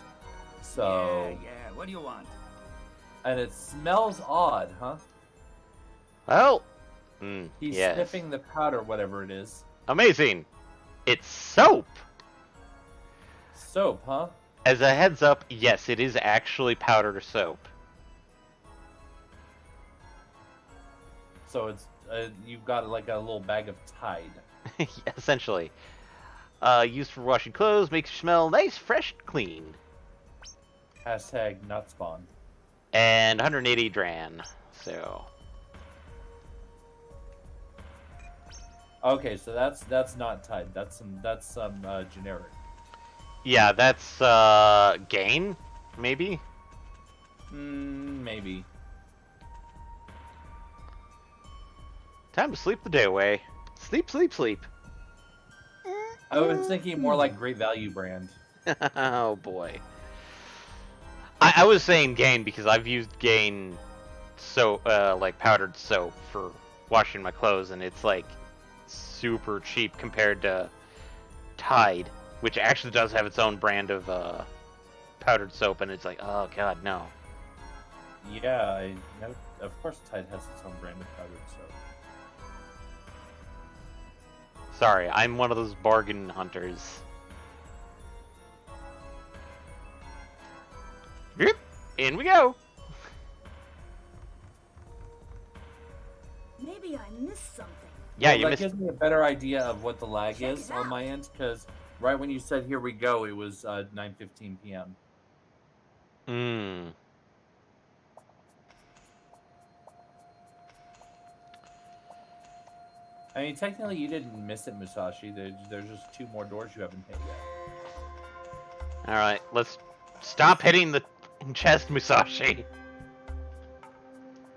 So Yeah, what do you want? and it smells odd, huh? well, He's yes. sniffing the powder, whatever it is. Amazing. It's soap. Soap, huh? As a heads up, yes, it is actually powdered soap. So it's you've got like a little bag of Tide. Yeah, essentially. Used for washing clothes, makes you smell nice, fresh, clean. Hashtag not spawn. And 180 Dran. So Okay, so that's not Tide. That's some generic. yeah, that's gain, maybe. Maybe. Time to sleep the day away. Sleep, sleep, sleep. I was thinking more like Great Value brand. Oh boy. I was saying gain because I've used gain like powdered soap for washing my clothes, and it's like super cheap compared to Tide, which actually does have its own brand of powdered soap, and it's like, oh god, no. Yeah, I know. Of course Tide has its own brand of powdered soap. Sorry, I'm one of those bargain hunters. Yep, in we go. Maybe I missed something. Yeah, Well, you that missed. gives me a better idea of what the lag Check is it on out. my end, because right when you said "here we go," it was 9:15 p.m. Hmm. I mean, technically, you didn't miss it, Musashi. There's just 2 more doors you haven't hit yet. All right, let's stop hitting the chest, Musashi.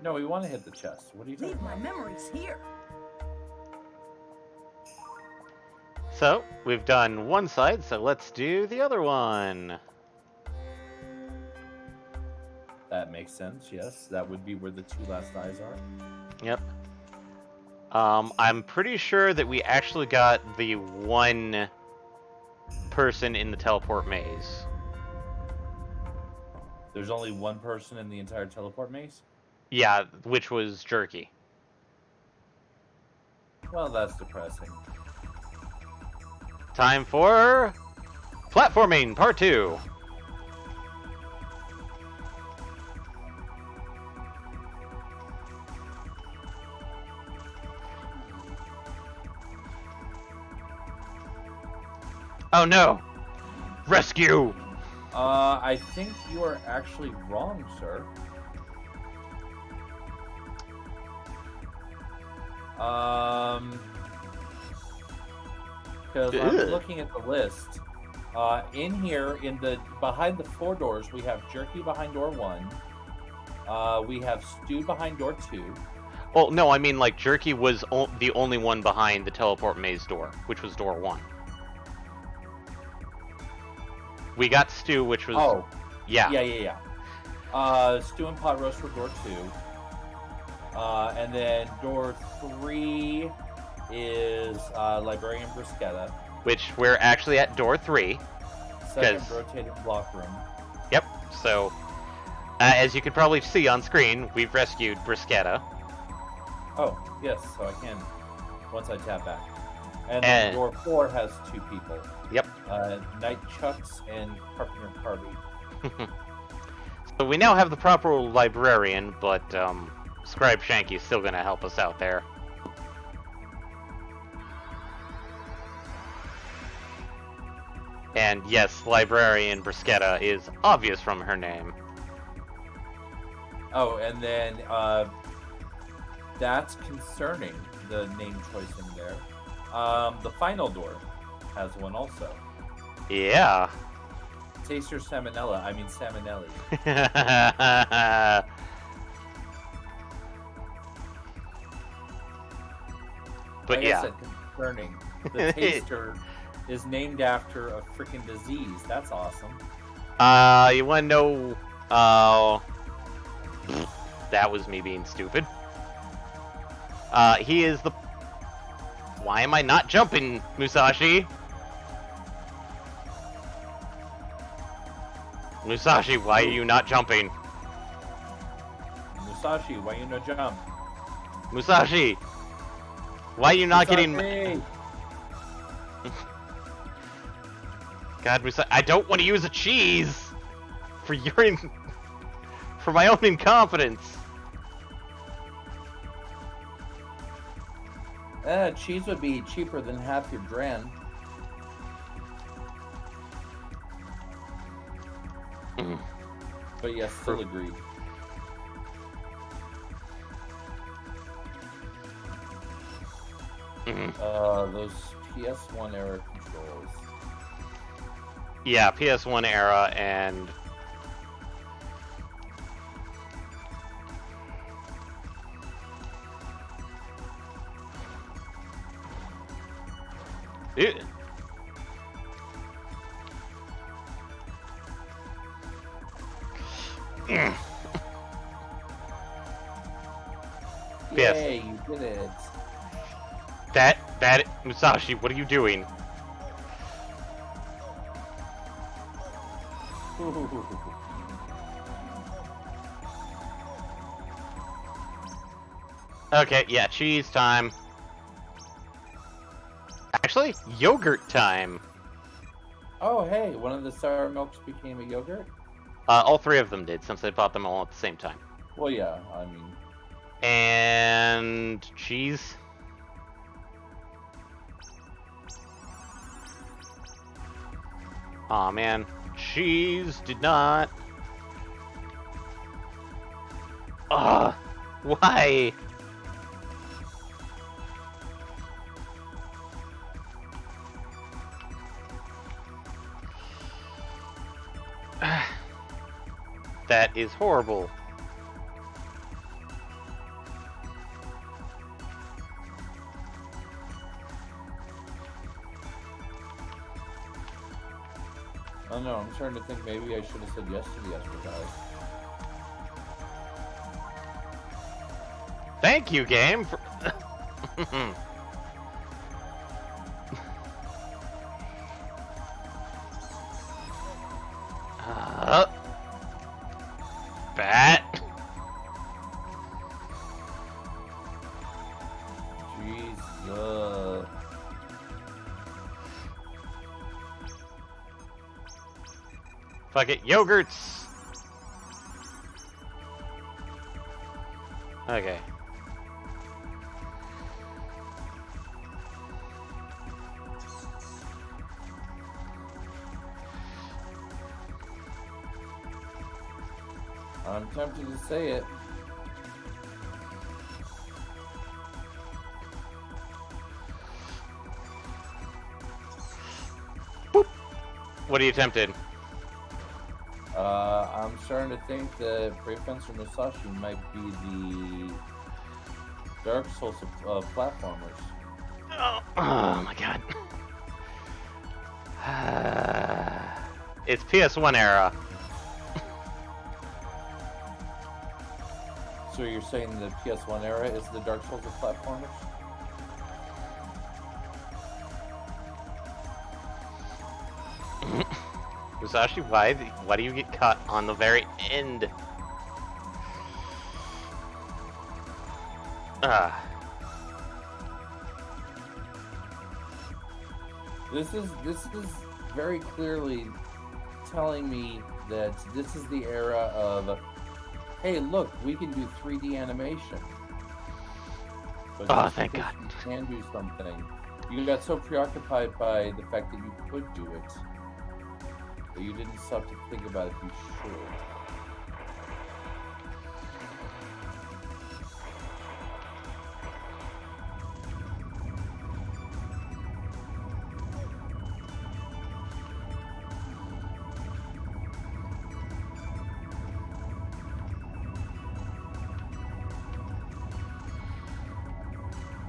No, we want to hit the chest. What are you talking Leave my about? memories here. So we've done one side, so let's do the other one. That makes sense. Yes, that would be where the 2 last eyes are. Yep. I'm pretty sure that we actually got the one person in the teleport maze. There's only one person in the entire teleport maze? Yeah, which was Jerky. Well, that's depressing. Time for platforming part 2. Oh no! Rescue! I think you are actually wrong, sir. Because I'm Ugh. looking at the list. In here, behind the 4 doors, we have Jerky behind door 1. We have Stew behind door 2. Well, no, I mean, like, Jerky was the only one behind the teleport maze door, which was door 1. We got Stew, which was... Oh, yeah. yeah. Stew and pot roast were door 2. And then door 3 is Librarian Bruschetta. Which we're actually at door 3. Second rotating block room. Yep, so... as you can probably see on screen, we've rescued Bruschetta. Oh, yes, so I can, once I tap back. And then door 4 has 2 people. Yep. Knight Chucks and Carpenter Carby. So we now have the proper librarian, but Scribe Shanky is still going to help us out there. And yes, Librarian Bruschetta is obvious from her name. Oh, and then that's concerning, the name choice in there. The final door has one also. Yeah. Taste your salmonella. I mean salmonelli. But like yeah. I said, concerning. The taster is named after a freaking disease. That's awesome. You wanna know... that was me being stupid. He is the... Why am I not jumping, Musashi? Musashi, why are you not jumping? Musashi, why you no jump? Musashi! Why are you not getting... Musashi! God, Musashi, I don't want to use a cheese! For your... for my own incompetence! Cheese would be cheaper than half your dran. But yes, still agreed. Those PS1 era controls. Yeah, PS1 era and... Ew. Yes. Yay, you did it. That, Musashi, what are you doing? Okay, yeah, cheese time. Actually, yogurt time. Oh, hey, one of the sour milks became a yogurt? All 3 of them did, since I bought them all at the same time. Well, yeah, I mean... And... cheese. Aw, man. Cheese did not... Ugh! Why? That is horrible. I don't know, I'm starting to think maybe I should have said yes to the Esper. Thank you, game, for... fat. Jesus. Fuck it, yogurts. Okay. I'm tempted to say it. What are you tempted? I'm starting to think that Brave Fencer Musashi might be the Dark Souls of platformers. Oh my god. It's PS1 era. So you're saying the PS1 era is the Dark Souls of platformers? Musashi, why do you get cut on the very end? Ah. This is very clearly telling me that this is the era of, hey, look, we can do 3D animation. But Oh, just thank because God. you can do something. You got so preoccupied by the fact that you could do it that you didn't stop to think about if you should.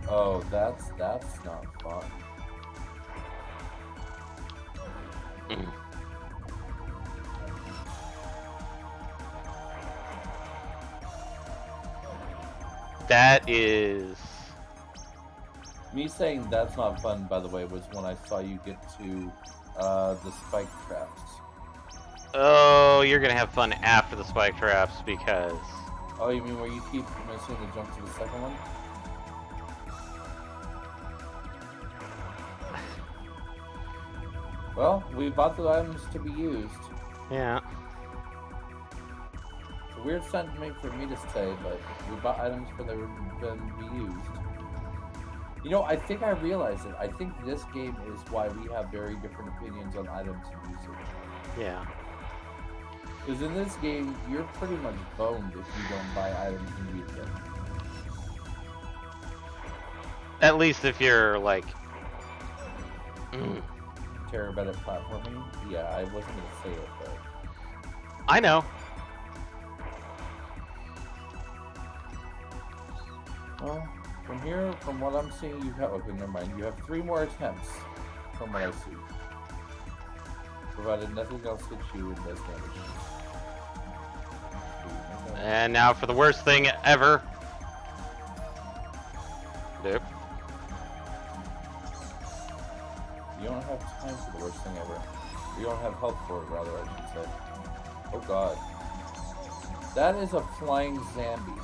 Oh, that's not fun. That is... Me saying that's not fun, by the way, was when I saw you get to the spike traps. Oh, you're gonna have fun after the spike traps because... Oh, you mean where you keep missing the jump to the second one? Well, we bought the items to be used. Yeah. It's a weird sentiment for me to say, but we bought items for them to be used. You know, I think I realize it. I think this game is why we have very different opinions on items and usage. Yeah. Because in this game, you're pretty much boned if you don't buy items and use them. At least if you're like... Terrible at platforming? Yeah, I wasn't going to say it, but... I know. Well, from here, from what I'm seeing, you have... Okay, never mind. You have 3 more attempts, from what I see. Provided nothing else hits you and does damage. And now for the worst thing ever. Nope. You don't have time for the worst thing ever. You don't have health for it, rather, I should say. Oh god. That is a flying zombie.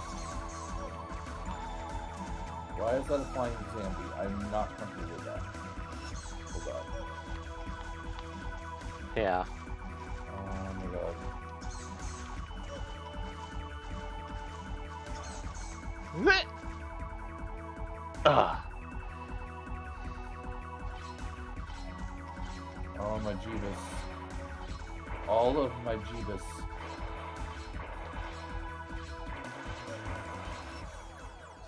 Why is that a flying zombie? I'm not comfortable with that. Oh god. Yeah. Oh my god. Ugh. Oh my Jeebus. All of my Jeebus.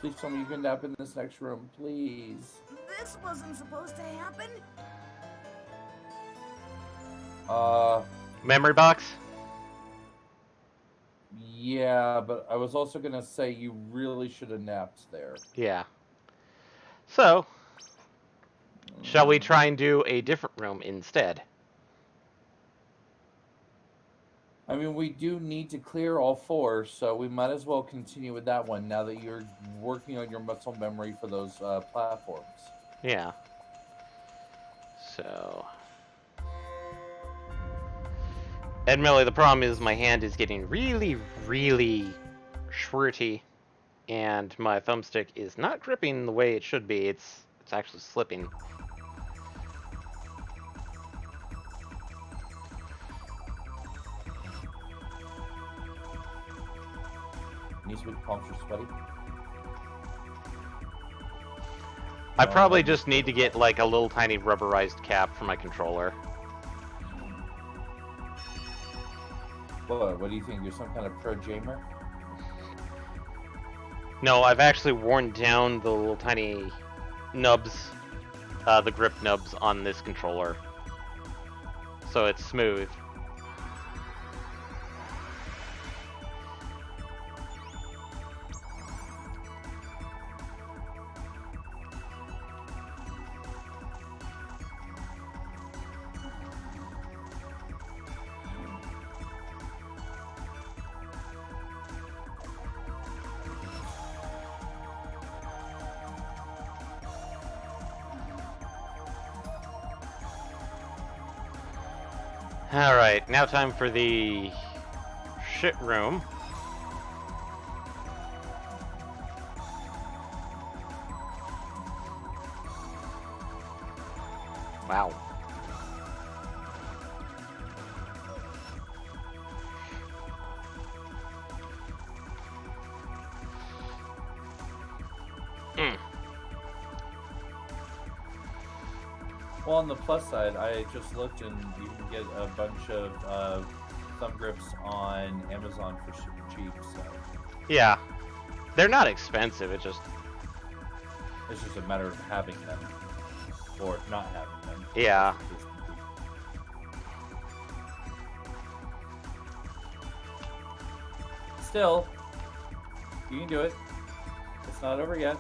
Please tell me you can nap in this next room, please. This wasn't supposed to happen. Memory box? Yeah, but I was also gonna say you really should have napped there. Yeah. So, shall we try and do a different room instead? I mean, we do need to clear all 4, so we might as well continue with that one now that you're working on your muscle memory for those platforms. Yeah. So... Admittedly, the problem is my hand is getting really, really shirty, and my thumbstick is not gripping the way it should be. It's actually slipping. Knees weak, palms are sweaty. I probably just need to get like a little tiny rubberized cap for my controller. What do you think? You're some kind of pro gamer? No, I've actually worn down the little tiny nubs, the grip nubs on this controller, so it's smooth. Alright, now time for the shit room. Wow. Well, on the plus side, I just looked and you can get a bunch of thumb grips on Amazon for super cheap, so Yeah. They're not expensive, it's just... it's just a matter of having them. Or not having them. Yeah. Still, you can do it. It's not over yet.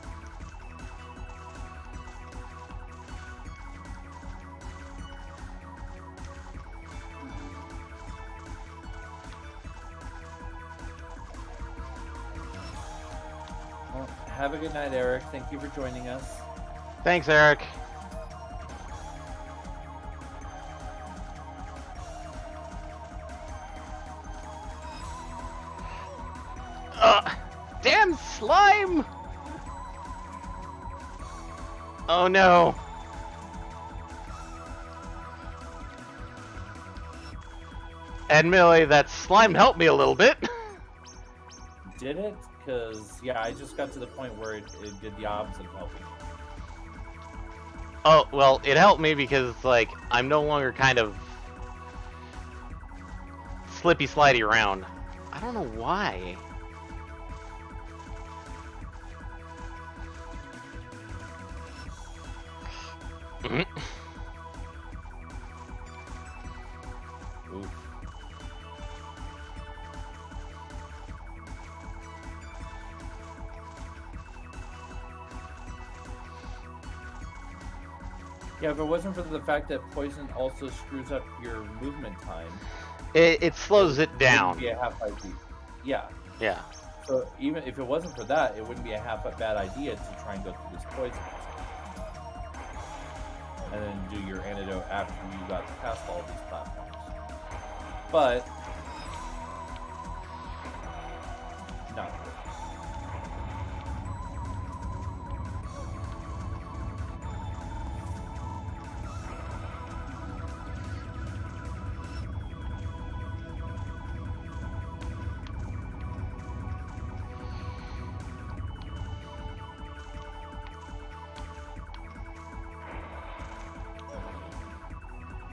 Well, have a good night, Eric. Thank you for joining us. Thanks, Eric. Damn slime! Oh no. Admittedly, that slime helped me a little bit. Did it? Because, yeah, I just got to the point where it did the opposite of helping. Oh, well, it helped me because, like, I'm no longer kind of slippy slidey around. I don't know why. Oof. Yeah, if it wasn't for the fact that poison also screws up your movement time, It slows it it down. wouldn't be a half idea. Yeah. Yeah. So even if it wasn't for that, it wouldn't be a half a bad idea to try and go through this poison. And then do your antidote after you got past all these platforms. But not good.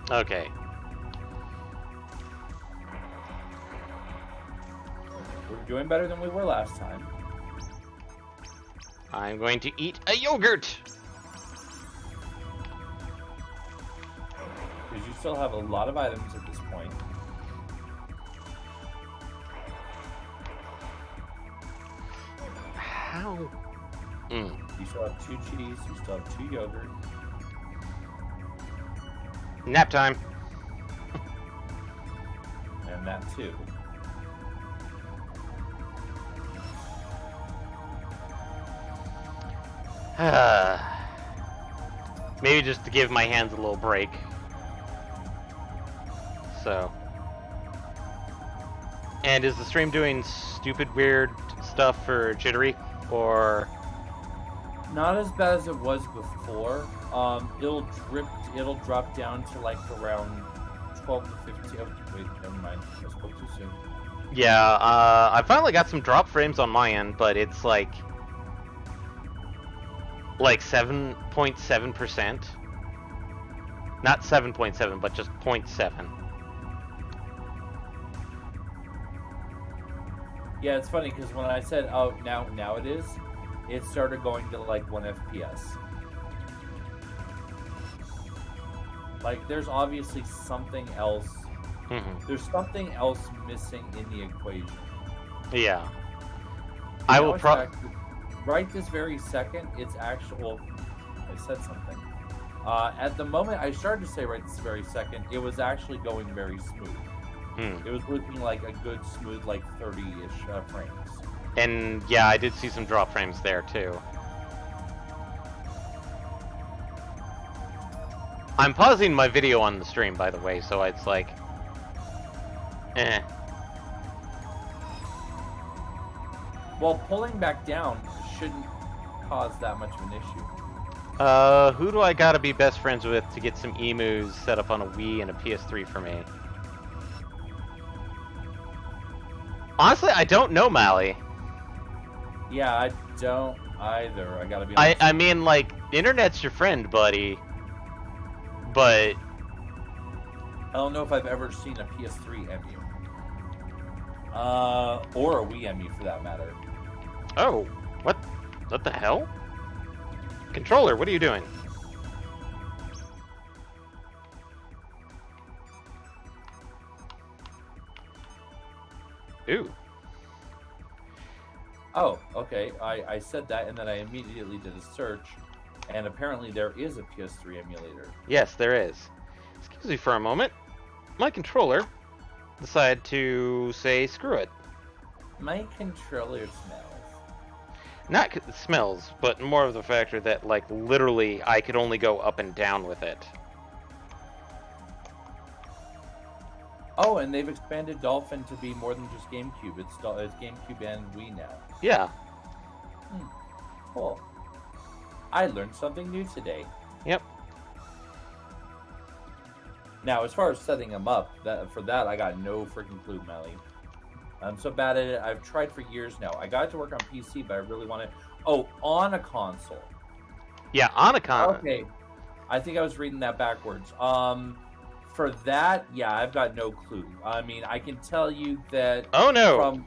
Okay. We're doing better than we were last time. I'm going to eat a yogurt. Because you still have a lot of items at this point. How? You still have 2 cheese, you still have 2 yogurt. Nap time. And that too. Maybe just to give my hands a little break. So. And is the stream doing stupid, weird stuff for jittery, or? Not as bad as it was before. It'll drop down to like around 12 to 15. Oh, wait, never mind. I spoke too soon. Yeah, I finally got some drop frames on my end, but it's like 7.7%. Not 7.7, but just 0.7. Yeah, it's funny because when I said, "Oh, now it is," it started going to like 1 FPS. Like, there's obviously something else. There's something else missing in the equation. Yeah. I will right this very second. It's actual. I said something. At the moment I started to say right this very second, it was actually going very smooth. It was looking like a good smooth, like 30-ish frames. And yeah, I did see some drop frames there too. I'm pausing my video on the stream, by the way, so it's like, Well, pulling back down shouldn't cause that much of an issue. Who do I gotta be best friends with to get some emus set up on a Wii and a PS3 for me? Honestly, I don't know, Mally. Yeah, I don't either. I gotta be honest. I mean, like, internet's your friend, buddy. But I don't know if I've ever seen a PS3 MU. Or a Wii MU for that matter. oh, what the hell? Controller, what are you doing? Ooh. Oh, okay. I said that, and then I immediately did a search, and apparently there is a PS3 emulator. Yes, there is. Excuse me for a moment. My controller decided to say screw it. My controller smells. Not it smells, but more of the factor that, like, literally I could only go up and down with it. Oh, and they've expanded Dolphin to be more than just GameCube. It's GameCube and Wii now. Yeah. Cool. I learned something new today. Yep. Now, as far as setting them up, for that I got no freaking clue, Melly. I'm so bad at it. I've tried for years now. I got it to work on PC, but I really want to. Oh, on a console. Yeah, on a console. Okay. I think I was reading that backwards. For that, yeah, I've got no clue. I mean, I can tell you that. Oh no! From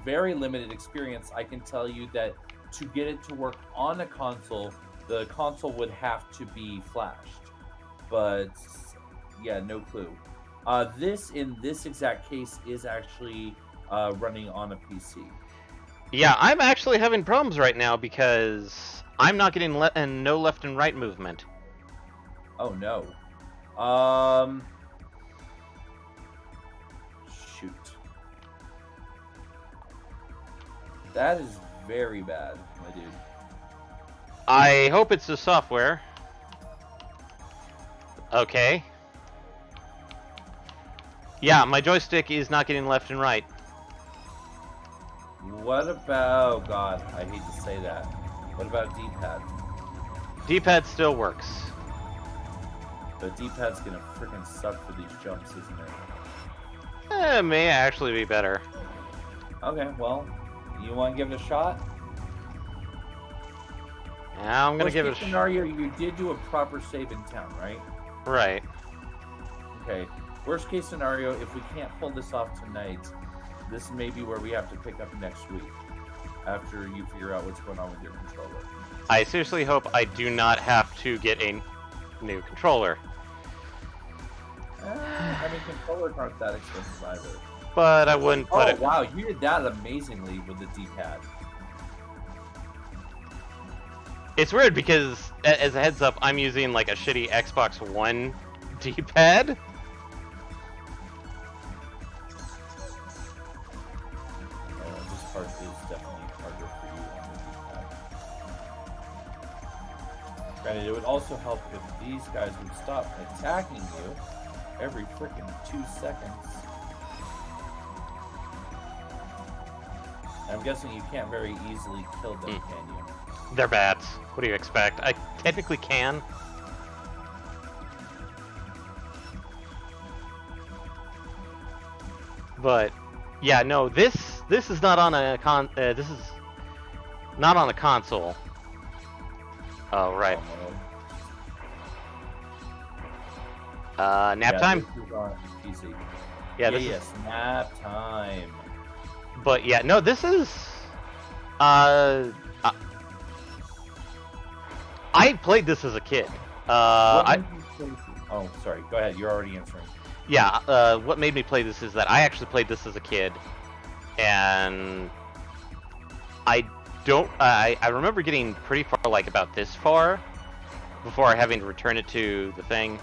very limited experience, I can tell you that to get it to work on a console, the console would have to be flashed. But yeah, no clue. This in this exact case is actually running on a PC. Yeah, I'm actually having problems right now because I'm not getting no left and right movement. Oh no. Shoot. That is very bad, my dude. I hope it's the software. Okay. Yeah, my joystick is not getting left and right. What about... Oh god, I hate to say that. What about D-pad? D-pad still works. The D-pad's gonna freaking suck for these jumps, isn't it? It may actually be better. Okay, well, you want to give it a shot? Yeah, I'm gonna give it a shot. Scenario, you did do a proper save in town, right? Right. Okay. Worst case scenario, if we can't pull this off tonight, this may be where we have to pick up next week after you figure out what's going on with your controller. I seriously hope I do not have to get a new controller. I mean, controllers aren't that expensive either. But I wouldn't put it... Wow, you did that amazingly with the D-pad. It's weird because, as a heads up, I'm using like a shitty Xbox One D-pad. This part is definitely harder for you on the D-pad. Granted, it would also help if these guys would stop attacking you every freaking 2 seconds. I'm guessing you can't very easily kill them, can you? They're bats. What do you expect? I technically can. But yeah, no, this is not on a this is not on a console. Oh right. Nap time. This is on PC. Yeah, this is. Yes, nap time. But yeah, no, this is. I played this as a kid. Oh, sorry. Go ahead. You're already answering. Yeah, what made me play this is that I actually played this as a kid, and I remember getting pretty far, like about this far, before having to return it to the thing.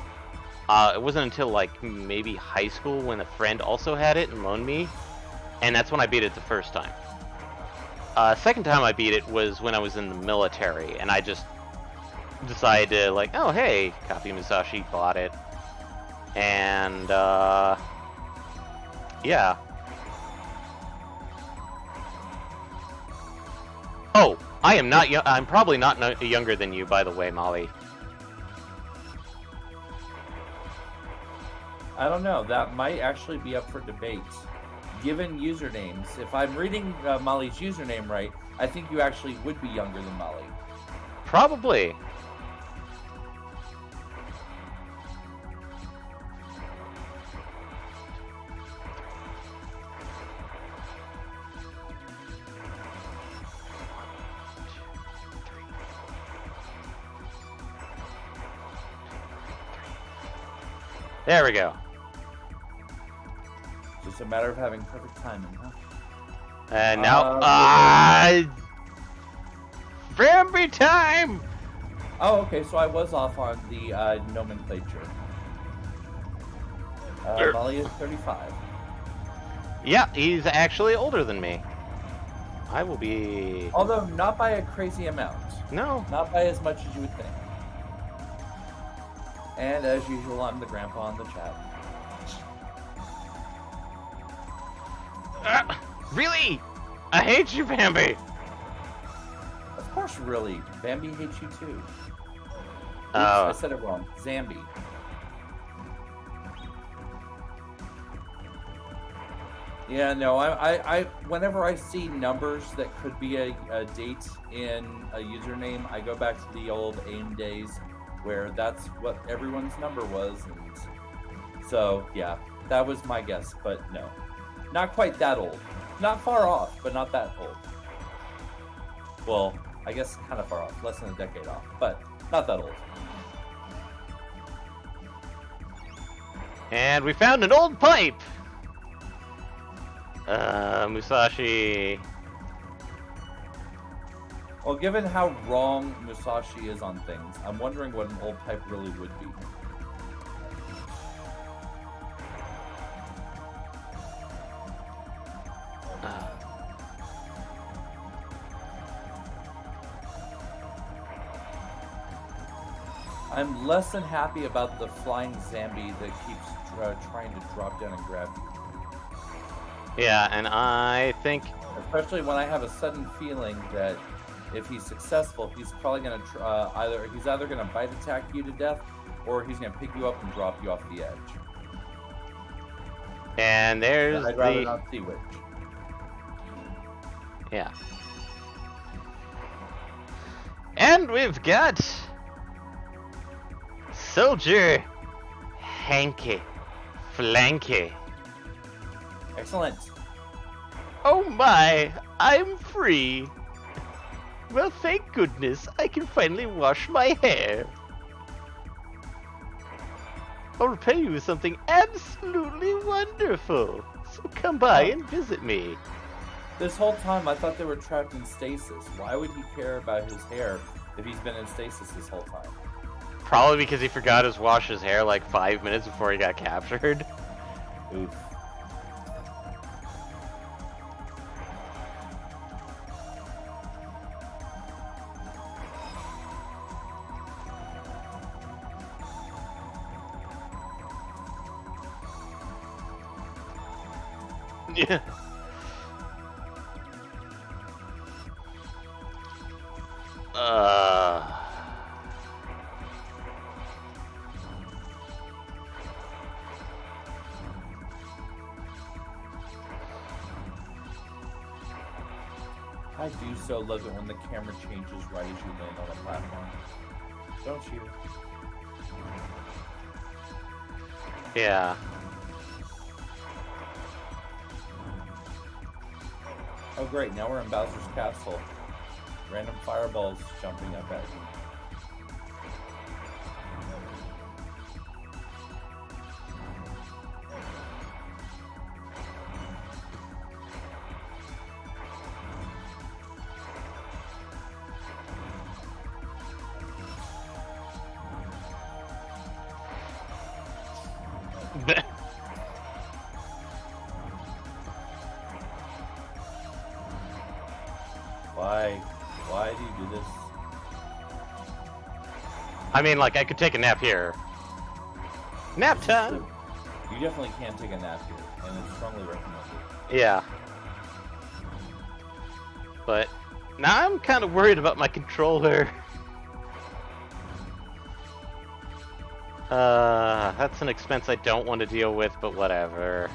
It wasn't until like maybe high school when a friend also had it and loaned me, and that's when I beat it the first time. Second time I beat it was when I was in the military, and I just decided to like, oh hey, copy Musashi, bought it. And, yeah. Oh, I am not I'm probably not younger than you, by the way, Molly. I don't know. That might actually be up for debate. Given usernames, if I'm reading Molly's username right, I think you actually would be younger than Molly. Probably. There we go. Just a matter of having perfect timing, huh? And now, Bambi time! Oh, okay, so I was off on the nomenclature. Molly is 35. Yeah, he's actually older than me. I will be... Although not by a crazy amount. No. Not by as much as you would think. And as usual, I'm the grandpa in the chat. Really? I hate you, Bambi! Of course, really. Bambi hates you too. Oops, Oh. I said it wrong. Zambi. Yeah, no, I whenever I see numbers that could be a date in a username, I go back to the old AIM days where that's what everyone's number was. And so, yeah, that was my guess, but no. Not quite that old. Not far off, but not that old. Well, I guess kind of far off, less than a decade off, but not that old. And we found an old pipe! Musashi... Well, given how wrong Musashi is on things, I'm wondering what an old pipe really would be. I'm less than happy about the flying Zambi that keeps trying to drop down and grab you. Yeah, and I think... Especially when I have a sudden feeling that if he's successful, he's probably going to either going to bite attack you to death, or he's going to pick you up and drop you off the edge. And there's I'd rather not see which. Yeah. And we've got... Soldier Hanky Flanky. Excellent. Oh my, I'm free. Well, thank goodness I can finally wash my hair. I'll repay you with something absolutely wonderful. So come by and visit me. This whole time I thought they were trapped in stasis. Why would he care about his hair if he's been in stasis this whole time? Probably because he forgot to wash his hair like 5 minutes before he got captured. Oof. Yeah. I do so love it when the camera changes right as you land on a platform. Don't you? Yeah. Oh great, now we're in Bowser's Castle. Random fireballs jumping up at you. Why do you do this? I mean, like, I could take a nap here. Nap time! You definitely can take a nap here, and it's strongly recommended. Yeah. But now I'm kind of worried about my controller. That's an expense I don't want to deal with, but whatever.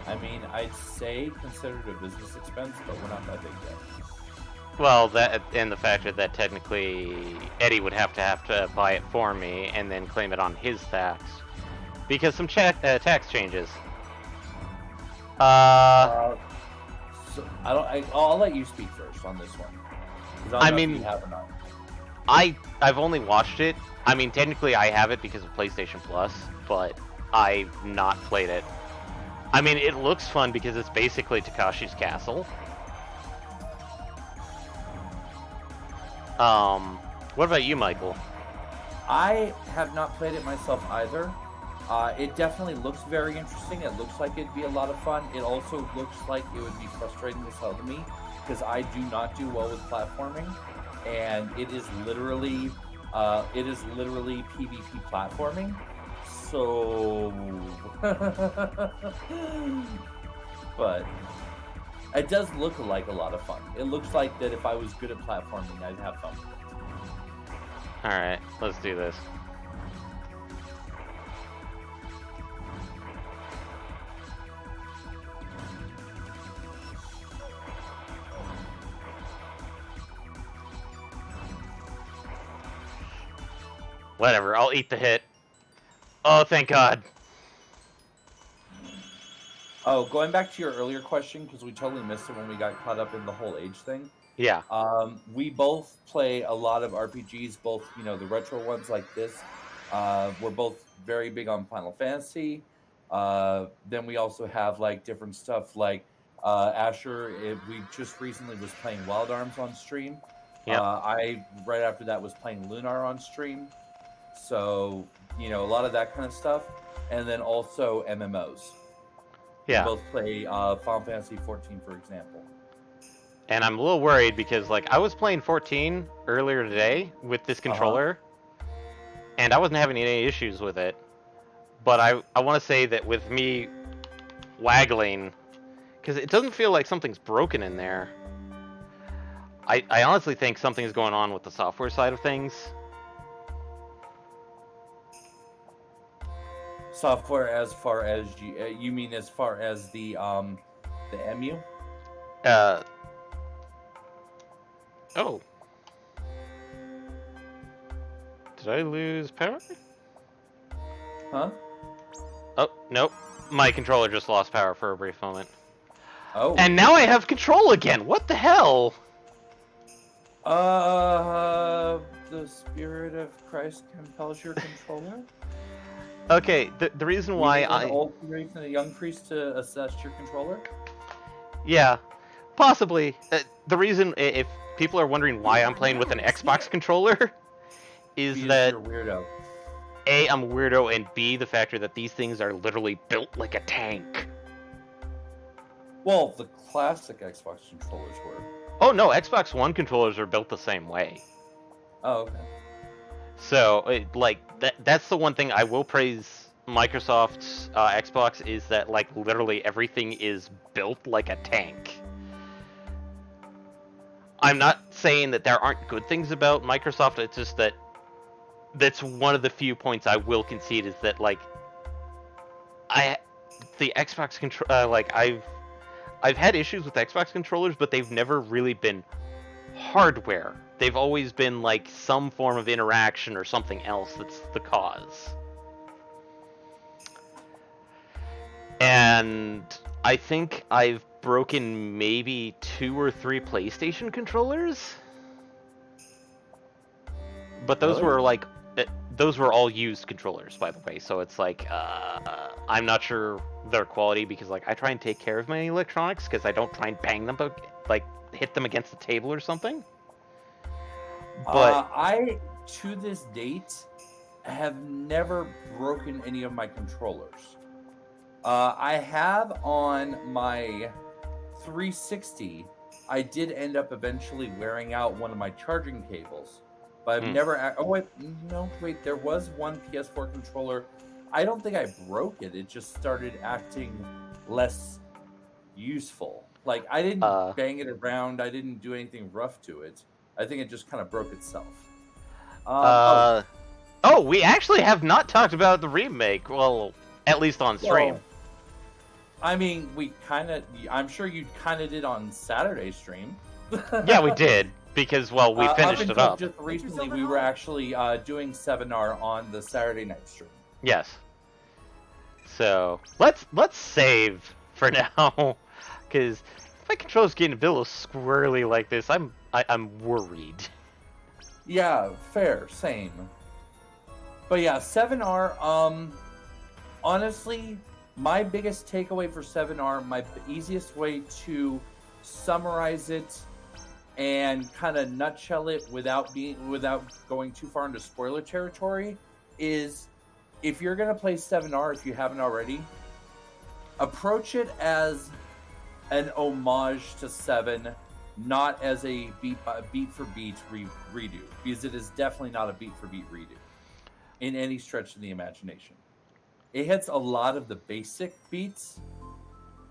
I mean, I'd say consider it a business expense, but we're not that big yet. Well, that and the factor that technically Eddie would have to buy it for me and then claim it on his tax because some tax changes. So I'll let you speak first on this one. 'Cause I I don't know if mean, you have or not. I've only watched it. I mean, technically I have it because of PlayStation Plus, but I've not played it. I mean, it looks fun because it's basically Takashi's Castle. What about you, Michael? I have not played it myself either. It definitely looks very interesting. It looks like it'd be a lot of fun. It also looks like it would be frustrating as hell to me because I do not do well with platforming, and it is literally PvP platforming. So, but it does look like a lot of fun. It looks like that if I was good at platforming, I'd have fun with it. Alright, let's do this. Whatever, I'll eat the hit. Oh, thank God. Oh, going back to your earlier question, because we totally missed it when we got caught up in the whole age thing. Yeah. We both play a lot of RPGs, both, the retro ones like this. We're both very big on Final Fantasy. Then we also have like different stuff like Asher. We just recently was playing Wild Arms on stream. Yep. I right after that was playing Lunar on stream. So, a lot of that kind of stuff. And then also MMOs. Yeah. We both play Final Fantasy 14, for example. And I'm a little worried because, like, I was playing 14 earlier today with this controller, and I wasn't having any issues with it. But I want to say that with me waggling, because it doesn't feel like something's broken in there. I honestly think something's going on with the software side of things. Software as far as you mean as far as the EMU? Oh. Did I lose power? Huh? Oh, nope. My controller just lost power for a brief moment. Oh. And now I have control again! What the hell? The spirit of Christ compels your controller? Okay, the reason why an old priest and a young priest to assess your controller? Yeah, possibly. The reason, if people are wondering why I'm playing with an Xbox controller, is Because that you're a weirdo. A, I'm a weirdo, and B, the factor that these things are literally built like a tank. Well, the classic Xbox controllers were. Oh no, Xbox One controllers are built the same way. Oh, okay. So, that's the one thing I will praise Microsoft's Xbox is that, like, literally everything is built like a tank. I'm not saying that there aren't good things about Microsoft, it's just that that's one of the few points I will concede is that like the Xbox control like I've had issues with Xbox controllers, but they've never really been hardware. They've always been like some form of interaction or something else that's the cause. And I think I've broken maybe 2 or 3 PlayStation controllers. But those Really? were like those were all used controllers, by the way. So it's like I'm not sure their quality because like I try and take care of my electronics because I don't try and bang them, like hit them against the table or something. But I, to this date, have never broken any of my controllers. I have on my 360. I did end up eventually wearing out one of my charging cables. But I've never. Oh wait, no, wait. There was one PS4 controller. I don't think I broke it. It just started acting less useful. Like I didn't bang it around. I didn't do anything rough to it. I think it just kind of broke itself. oh, we actually have not talked about the remake. Well, at least on stream. Well, I mean, we kind of. I'm sure you kind of did on Saturday stream. Yeah, we did. Because, well, we finished it up. Just recently, we were actually doing 7R on the Saturday night stream. Yes. So let's save for now, because if my controller's getting a bit squirrely like this, I'm worried. Yeah, fair, same. But yeah, 7R. Honestly, my biggest takeaway for 7R, my easiest way to summarize it and kind of nutshell it without going too far into spoiler territory is if you're going to play 7R, if you haven't already, approach it as an homage to 7, not as a beat for beat redo, because it is definitely not a beat for beat redo in any stretch of the imagination. It hits a lot of the basic beats,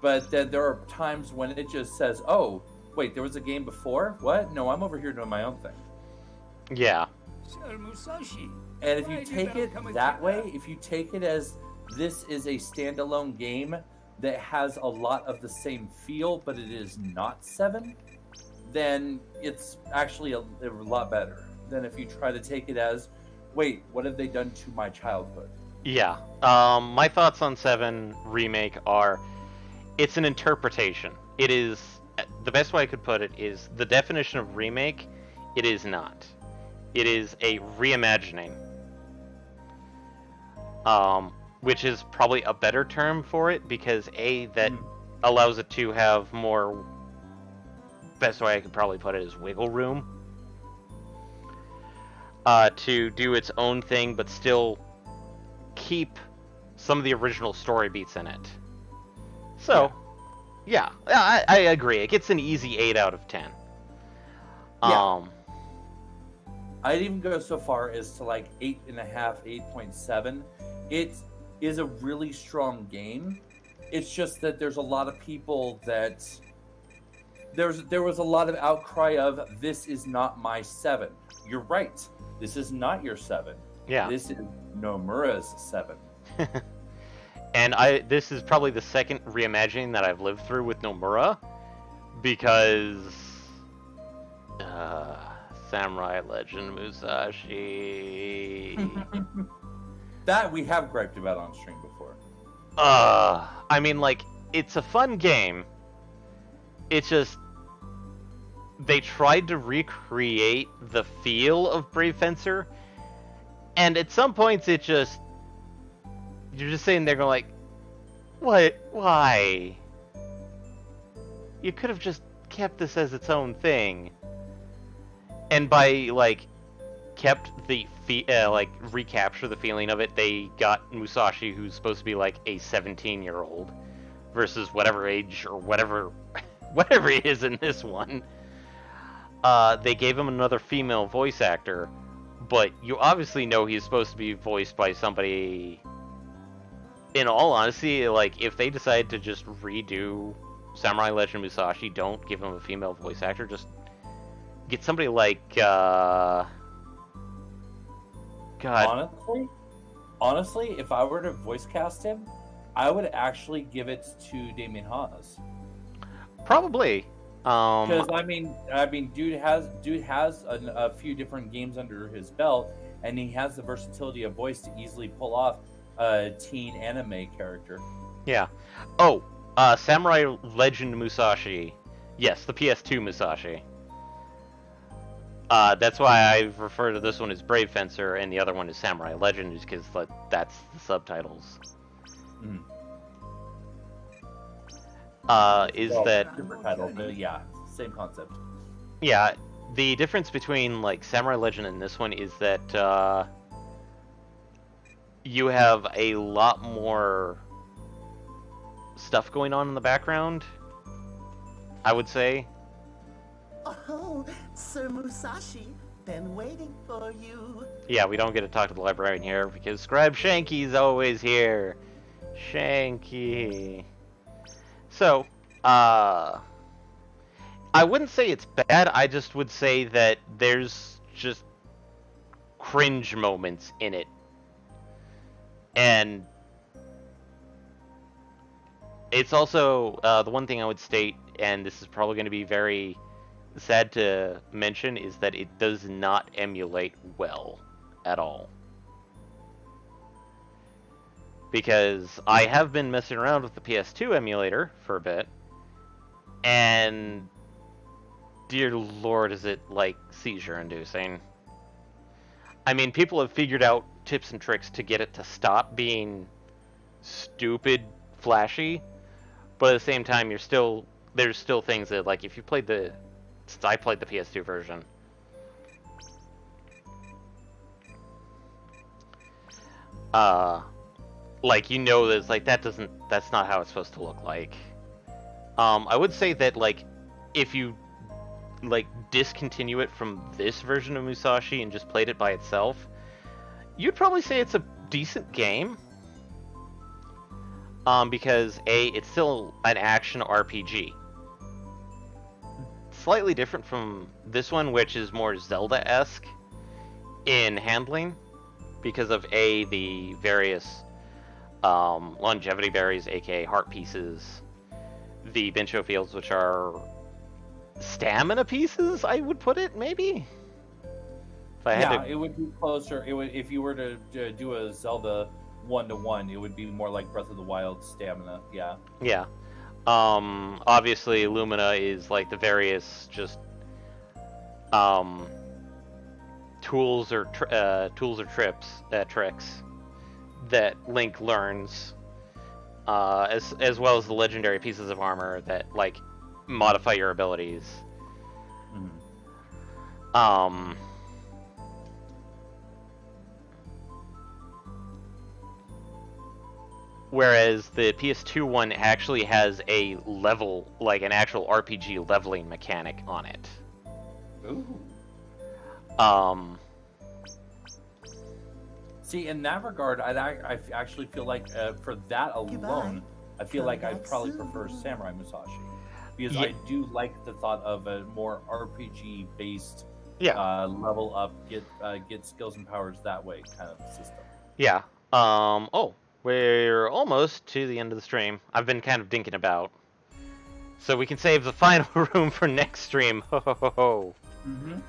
but then there are times when it just says, oh, wait, there was a game before? What? No, I'm over here doing my own thing. Yeah. And if you take it that way, if you take it as this is a standalone game that has a lot of the same feel, but it is not 7, then it's actually a lot better than if you try to take it as, wait, what have they done to my childhood? Yeah. My thoughts on 7 Remake are, it's an interpretation. It is... The best way I could put it is the definition of remake, it is not. It is a reimagining. Which is probably a better term for it because that allows it to have more, best way I could probably put it is wiggle room. To do its own thing but still keep some of the original story beats in it. So... Yeah, I agree. It gets an easy 8 out of 10. Yeah. I'd even go so far as to like 8.5, 8.7. It is a really strong game. It's just that there's a lot of people that there was a lot of outcry of this is not my 7. You're right. This is not your 7. Yeah. This is Nomura's 7. And this is probably the second reimagining that I've lived through with Nomura, because Samurai Legend Musashi. That we have griped about on stream before. I mean, like, it's a fun game. It's just they tried to recreate the feel of Brave Fencer, and at some points it just... You're just sitting there going like, what? Why? You could have just kept this as its own thing. And by, like, kept the, recapture the feeling of it, they got Musashi, who's supposed to be, like, a 17-year-old, versus whatever age, or whatever he is in this one. They gave him another female voice actor, but you obviously know he's supposed to be voiced by somebody... In all honesty, like, if they decide to just redo Samurai Legend Musashi, don't give him a female voice actor, just get somebody like, God. Honestly, if I were to voice cast him, I would actually give it to Damien Haas. Probably. Because I mean, dude has a few different games under his belt, and he has the versatility of voice to easily pull off a teen anime character. Yeah. Oh, Samurai Legend Musashi. Yes, the PS2 Musashi. That's why I refer to this one as Brave Fencer and the other one as Samurai Legend, because that's the subtitles. Mm. Different title, but yeah, same concept. Yeah, the difference between like Samurai Legend and this one is that you have a lot more stuff going on in the background, I would say. Oh, Sir Musashi, been waiting for you. Yeah, we don't get to talk to the librarian here because Scribe Shanky's always here. Shanky. So, I wouldn't say it's bad, I just would say that there's just cringe moments in it. And it's also, the one thing I would state, and this is probably going to be very sad to mention, is that it does not emulate well at all. Because I have been messing around with the PS2 emulator for a bit, and dear lord is it, like, seizure-inducing. I mean, people have figured out tips and tricks to get it to stop being stupid flashy, but at the same time, there's still things that, like, if you played I played the PS2 version. Like, you know, that's like, that's not how it's supposed to look like. I would say that, like, if you, like, discontinue it from this version of Musashi and just played it by itself, you'd probably say it's a decent game. Because it's still an action RPG. Slightly different from this one, which is more Zelda-esque in handling, because of the various longevity berries, aka heart pieces, the Bincho fields, which are stamina pieces, I would put it, maybe? If I had to... it would be closer. It would, if you were to do a Zelda 1-to-1, it would be more like Breath of the Wild stamina. Yeah. Yeah. Obviously, Lumina is like the various just tools or tricks that Link learns, as well as the legendary pieces of armor that like modify your abilities. Mm-hmm. Whereas the PS2 one actually has a level, like an actual RPG leveling mechanic on it. Ooh. See, in that regard, I actually feel like for that alone, I feel like I'd probably prefer Samurai Musashi. Because I do like the thought of a more RPG-based level up, get skills and powers that way kind of system. Yeah. We're almost to the end of the stream. I've been kind of dinking about. So we can save the final room for next stream. Ho ho ho ho. Mm-hmm.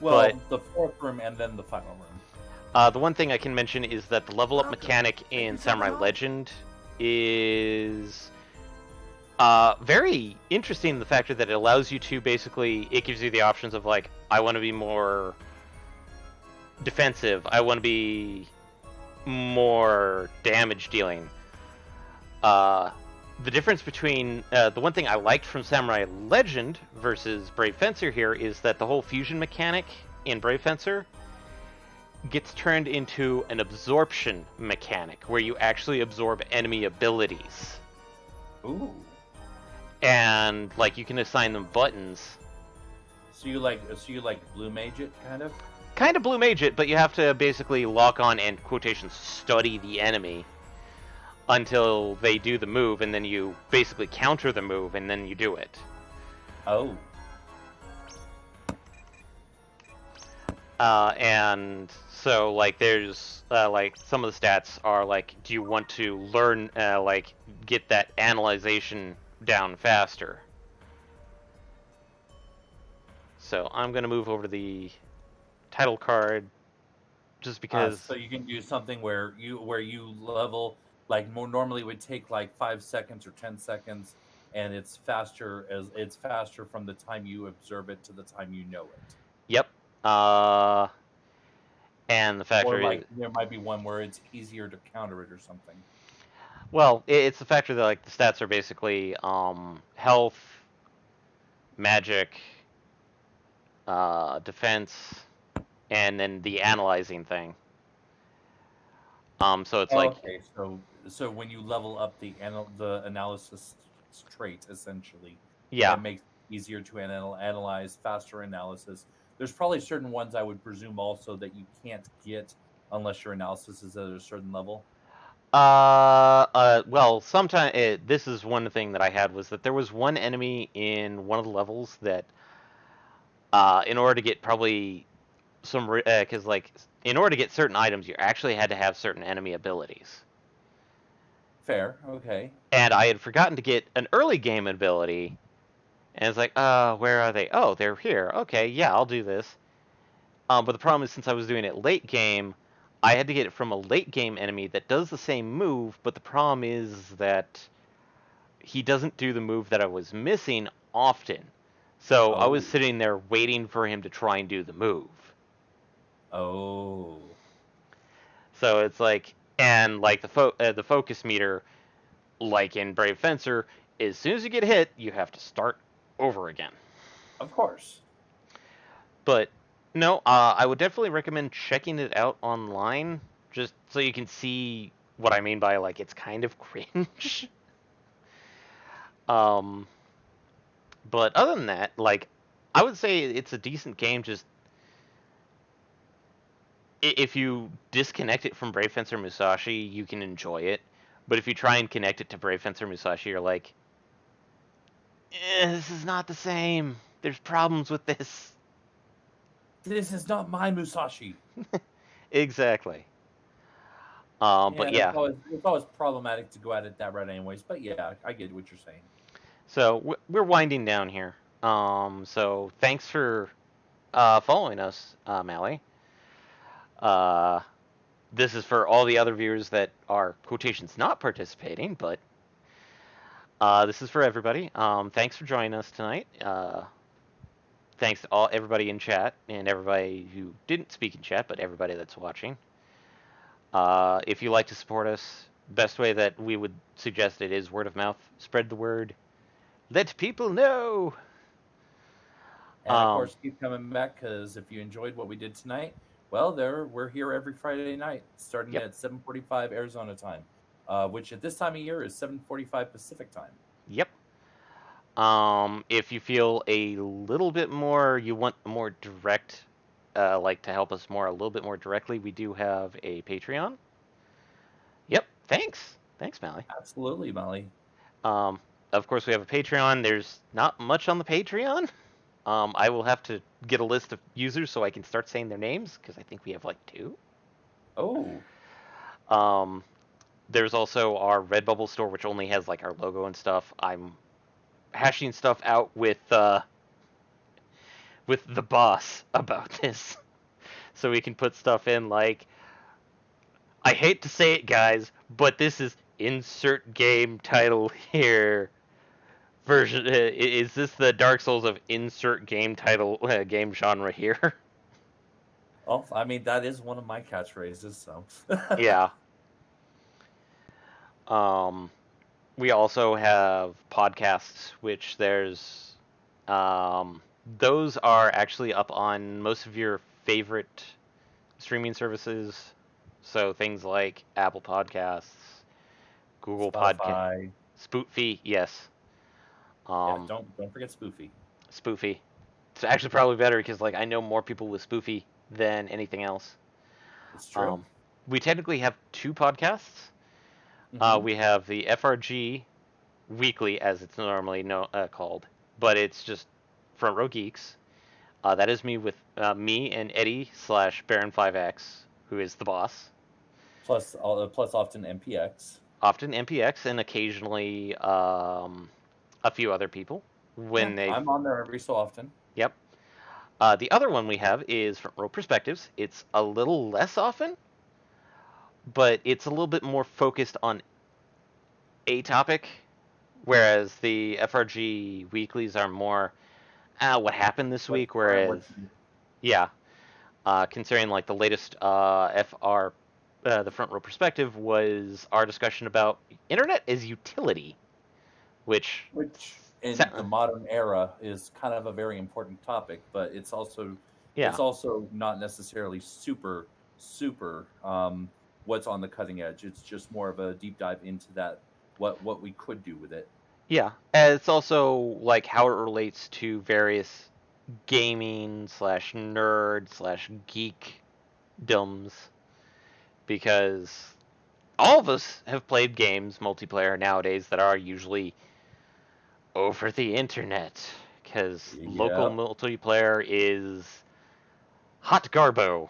Well, the fourth room and then the final room. The one thing I can mention is that the level up mechanic in Samurai Legend is very interesting in the factor that it allows you to basically, it gives you the options of like, I want to be more defensive, I want to be more damage dealing. The difference between the one thing I liked from Samurai Legend versus Brave Fencer here is that the whole fusion mechanic in Brave Fencer gets turned into an absorption mechanic where you actually absorb enemy abilities. Ooh. And like you can assign them buttons. So you like blue mage it kind of? Kind of blue mage it, but you have to basically lock on and quotations study the enemy until they do the move, and then you basically counter the move, and then you do it. Oh. And So like there's like some of the stats are like, do you want to learn like get that analyzation down faster? So I'm gonna move over to the title card just because. So you can do something where you level like more normally would take like 5 seconds or 10 seconds, and it's faster from the time you observe it to the time you know it. Yep. And the Or factor is, like there might be one where it's easier to counter it or something. well, it's the factor that like the stats are basically health, magic, defense, and then the analyzing thing. So it's like, Okay, so when you level up the analysis trait, essentially, yeah. it makes it easier to analyze, faster analysis. There's probably certain ones I would presume also that you can't get unless your analysis is at a certain level. Well, sometimes this is one thing that I had was that there was one enemy in one of the levels that, in order to get probably some, because like in order to get certain items, you actually had to have certain enemy abilities. Fair, okay. And I had forgotten to get an early game ability, and it's like, where are they? Oh, they're here. Okay, yeah, I'll do this. But the problem is, since I was doing it late game, I had to get it from a late game enemy that does the same move, but the problem is that he doesn't do the move that I was missing often. So I was Oh, sitting there waiting for him to try and do the move. oh, So it's like, and like the focus meter, like in Brave Fencer, as soon as you get hit, you have to start over again. of course. But no, I would definitely recommend checking it out online, just so you can see what I mean by like it's kind of cringe. um, but other than that, like I would say it's a decent game. Just if you disconnect it from Brave Fencer Musashi, you can enjoy it. But if you try and connect it to Brave Fencer Musashi, you're like, this is not the same. There's problems with this. This is not my Musashi. Exactly. Yeah, But yeah, it's always problematic to go at it that route, anyways. But yeah, I get what you're saying. so we're winding down here. So thanks for following us, Mally. Uh, this is for all the other viewers that are quotations not participating, but this is for everybody. Thanks for joining us tonight. Thanks to everybody in chat and everybody who didn't speak in chat, but everybody that's watching. If you like to support us, best way that we would suggest it is word of mouth. Spread the word. Let people know. And of course, keep coming back because if you enjoyed what we did tonight, well, we're here every Friday night, starting Yep. at 7:45 Arizona time, which at this time of year is 7:45 Pacific time. Yep. If you feel a little bit more, you want more direct, like to help us more a little bit more directly, we do have a Patreon. Yep. Thanks, Mally. Absolutely, Molly. Um, of course, we have a Patreon. There's not much on the Patreon. I will have to get a list of users so I can start saying their names because I think we have like 2. Oh, Um, there's also our Redbubble store, which only has like our logo and stuff. I'm hashing stuff out with the boss about this, so we can put stuff in like. I hate to say it, guys, but this is insert game title here. Version is this the Dark Souls of insert game title game genre here? oh, I mean that is one of my catchphrases. So Yeah. We also have podcasts, which those are actually up on most of your favorite streaming services. So things like Apple Podcasts, Google Podcast, Spotify. Spoofy, yes. Yeah, Um, don't forget Spoofy. Spoofy. It's actually probably better because like I know more people with Spoofy than anything else. It's true. Um, we technically have 2 podcasts. Mhm. We have the FRG Weekly, as it's normally called, but it's just Front Row Geeks. That is me with me and Eddie / Baron5X. who is the boss. Plus often MPX. Often MPX and occasionally a few other people when they. I'm on there every so often. Yep. The other one we have is Front Row Perspectives. It's a little less often, but it's a little bit more focused on a topic, whereas the FRG weeklies are more what happened this week. Whereas, yeah, considering like the latest the Front Row Perspective was our discussion about internet as utility, which in the modern era is kind of a very important topic, but it's also not necessarily super what's on the cutting edge. It's just more of a deep dive into that what we could do with it. Yeah, and it's also like how it relates to various gaming slash nerd slash geekdoms, because all of us have played games multiplayer nowadays that are usually over the internet, because local multiplayer is hot garbo.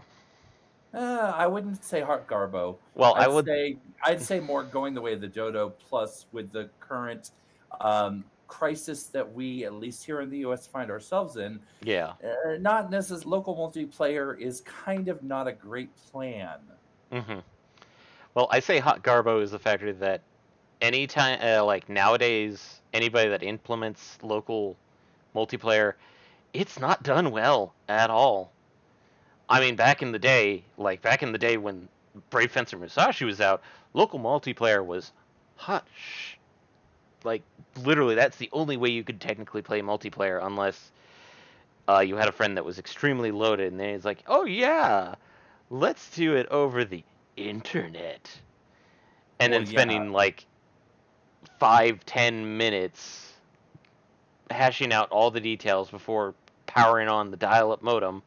I wouldn't say hot garbo. Well, I'd say more going the way of the dodo. Plus, with the current crisis that we, at least here in the U.S., find ourselves in, not necessarily local multiplayer is kind of not a great plan. Mm-hmm. Well, I say hot garbo is the factor that anytime, like nowadays, anybody that implements local multiplayer, it's not done well at all. I mean, back in the day when Brave Fencer Musashi was out, local multiplayer was hot. Like, literally, that's the only way you could technically play multiplayer, unless you had a friend that was extremely loaded, and then he's like, oh yeah, let's do it over the internet. And then spending like 5-10 minutes hashing out all the details before powering on the dial-up modem,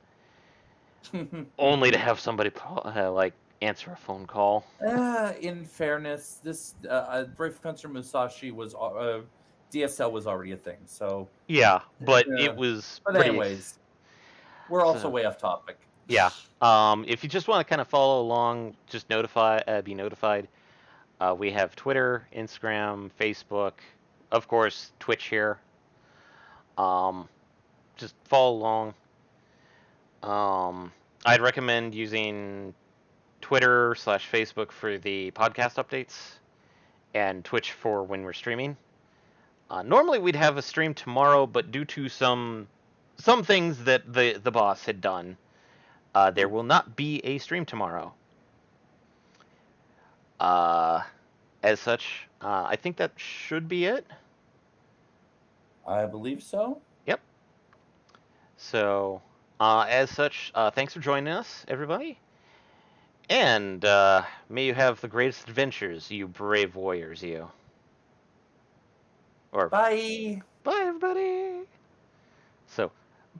only to have somebody like answer a phone call. In fairness, this Brave Fencer Musashi was DSL was already a thing, so yeah, but it was. But anyways, we're also way off topic. Yeah. If you just want to kind of follow along, just be notified. We have Twitter, Instagram, Facebook, of course, Twitch here. Just follow along. I'd recommend using Twitter/Facebook for the podcast updates, and Twitch for when we're streaming. Normally we'd have a stream tomorrow, but due to some things that the boss had done, there will not be a stream tomorrow. As such, I think that should be it. I believe so. Yep. So, as such, thanks for joining us, everybody. And may you have the greatest adventures, you brave warriors, you. Or bye. Bye, everybody. So,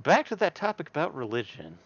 back to that topic about religion.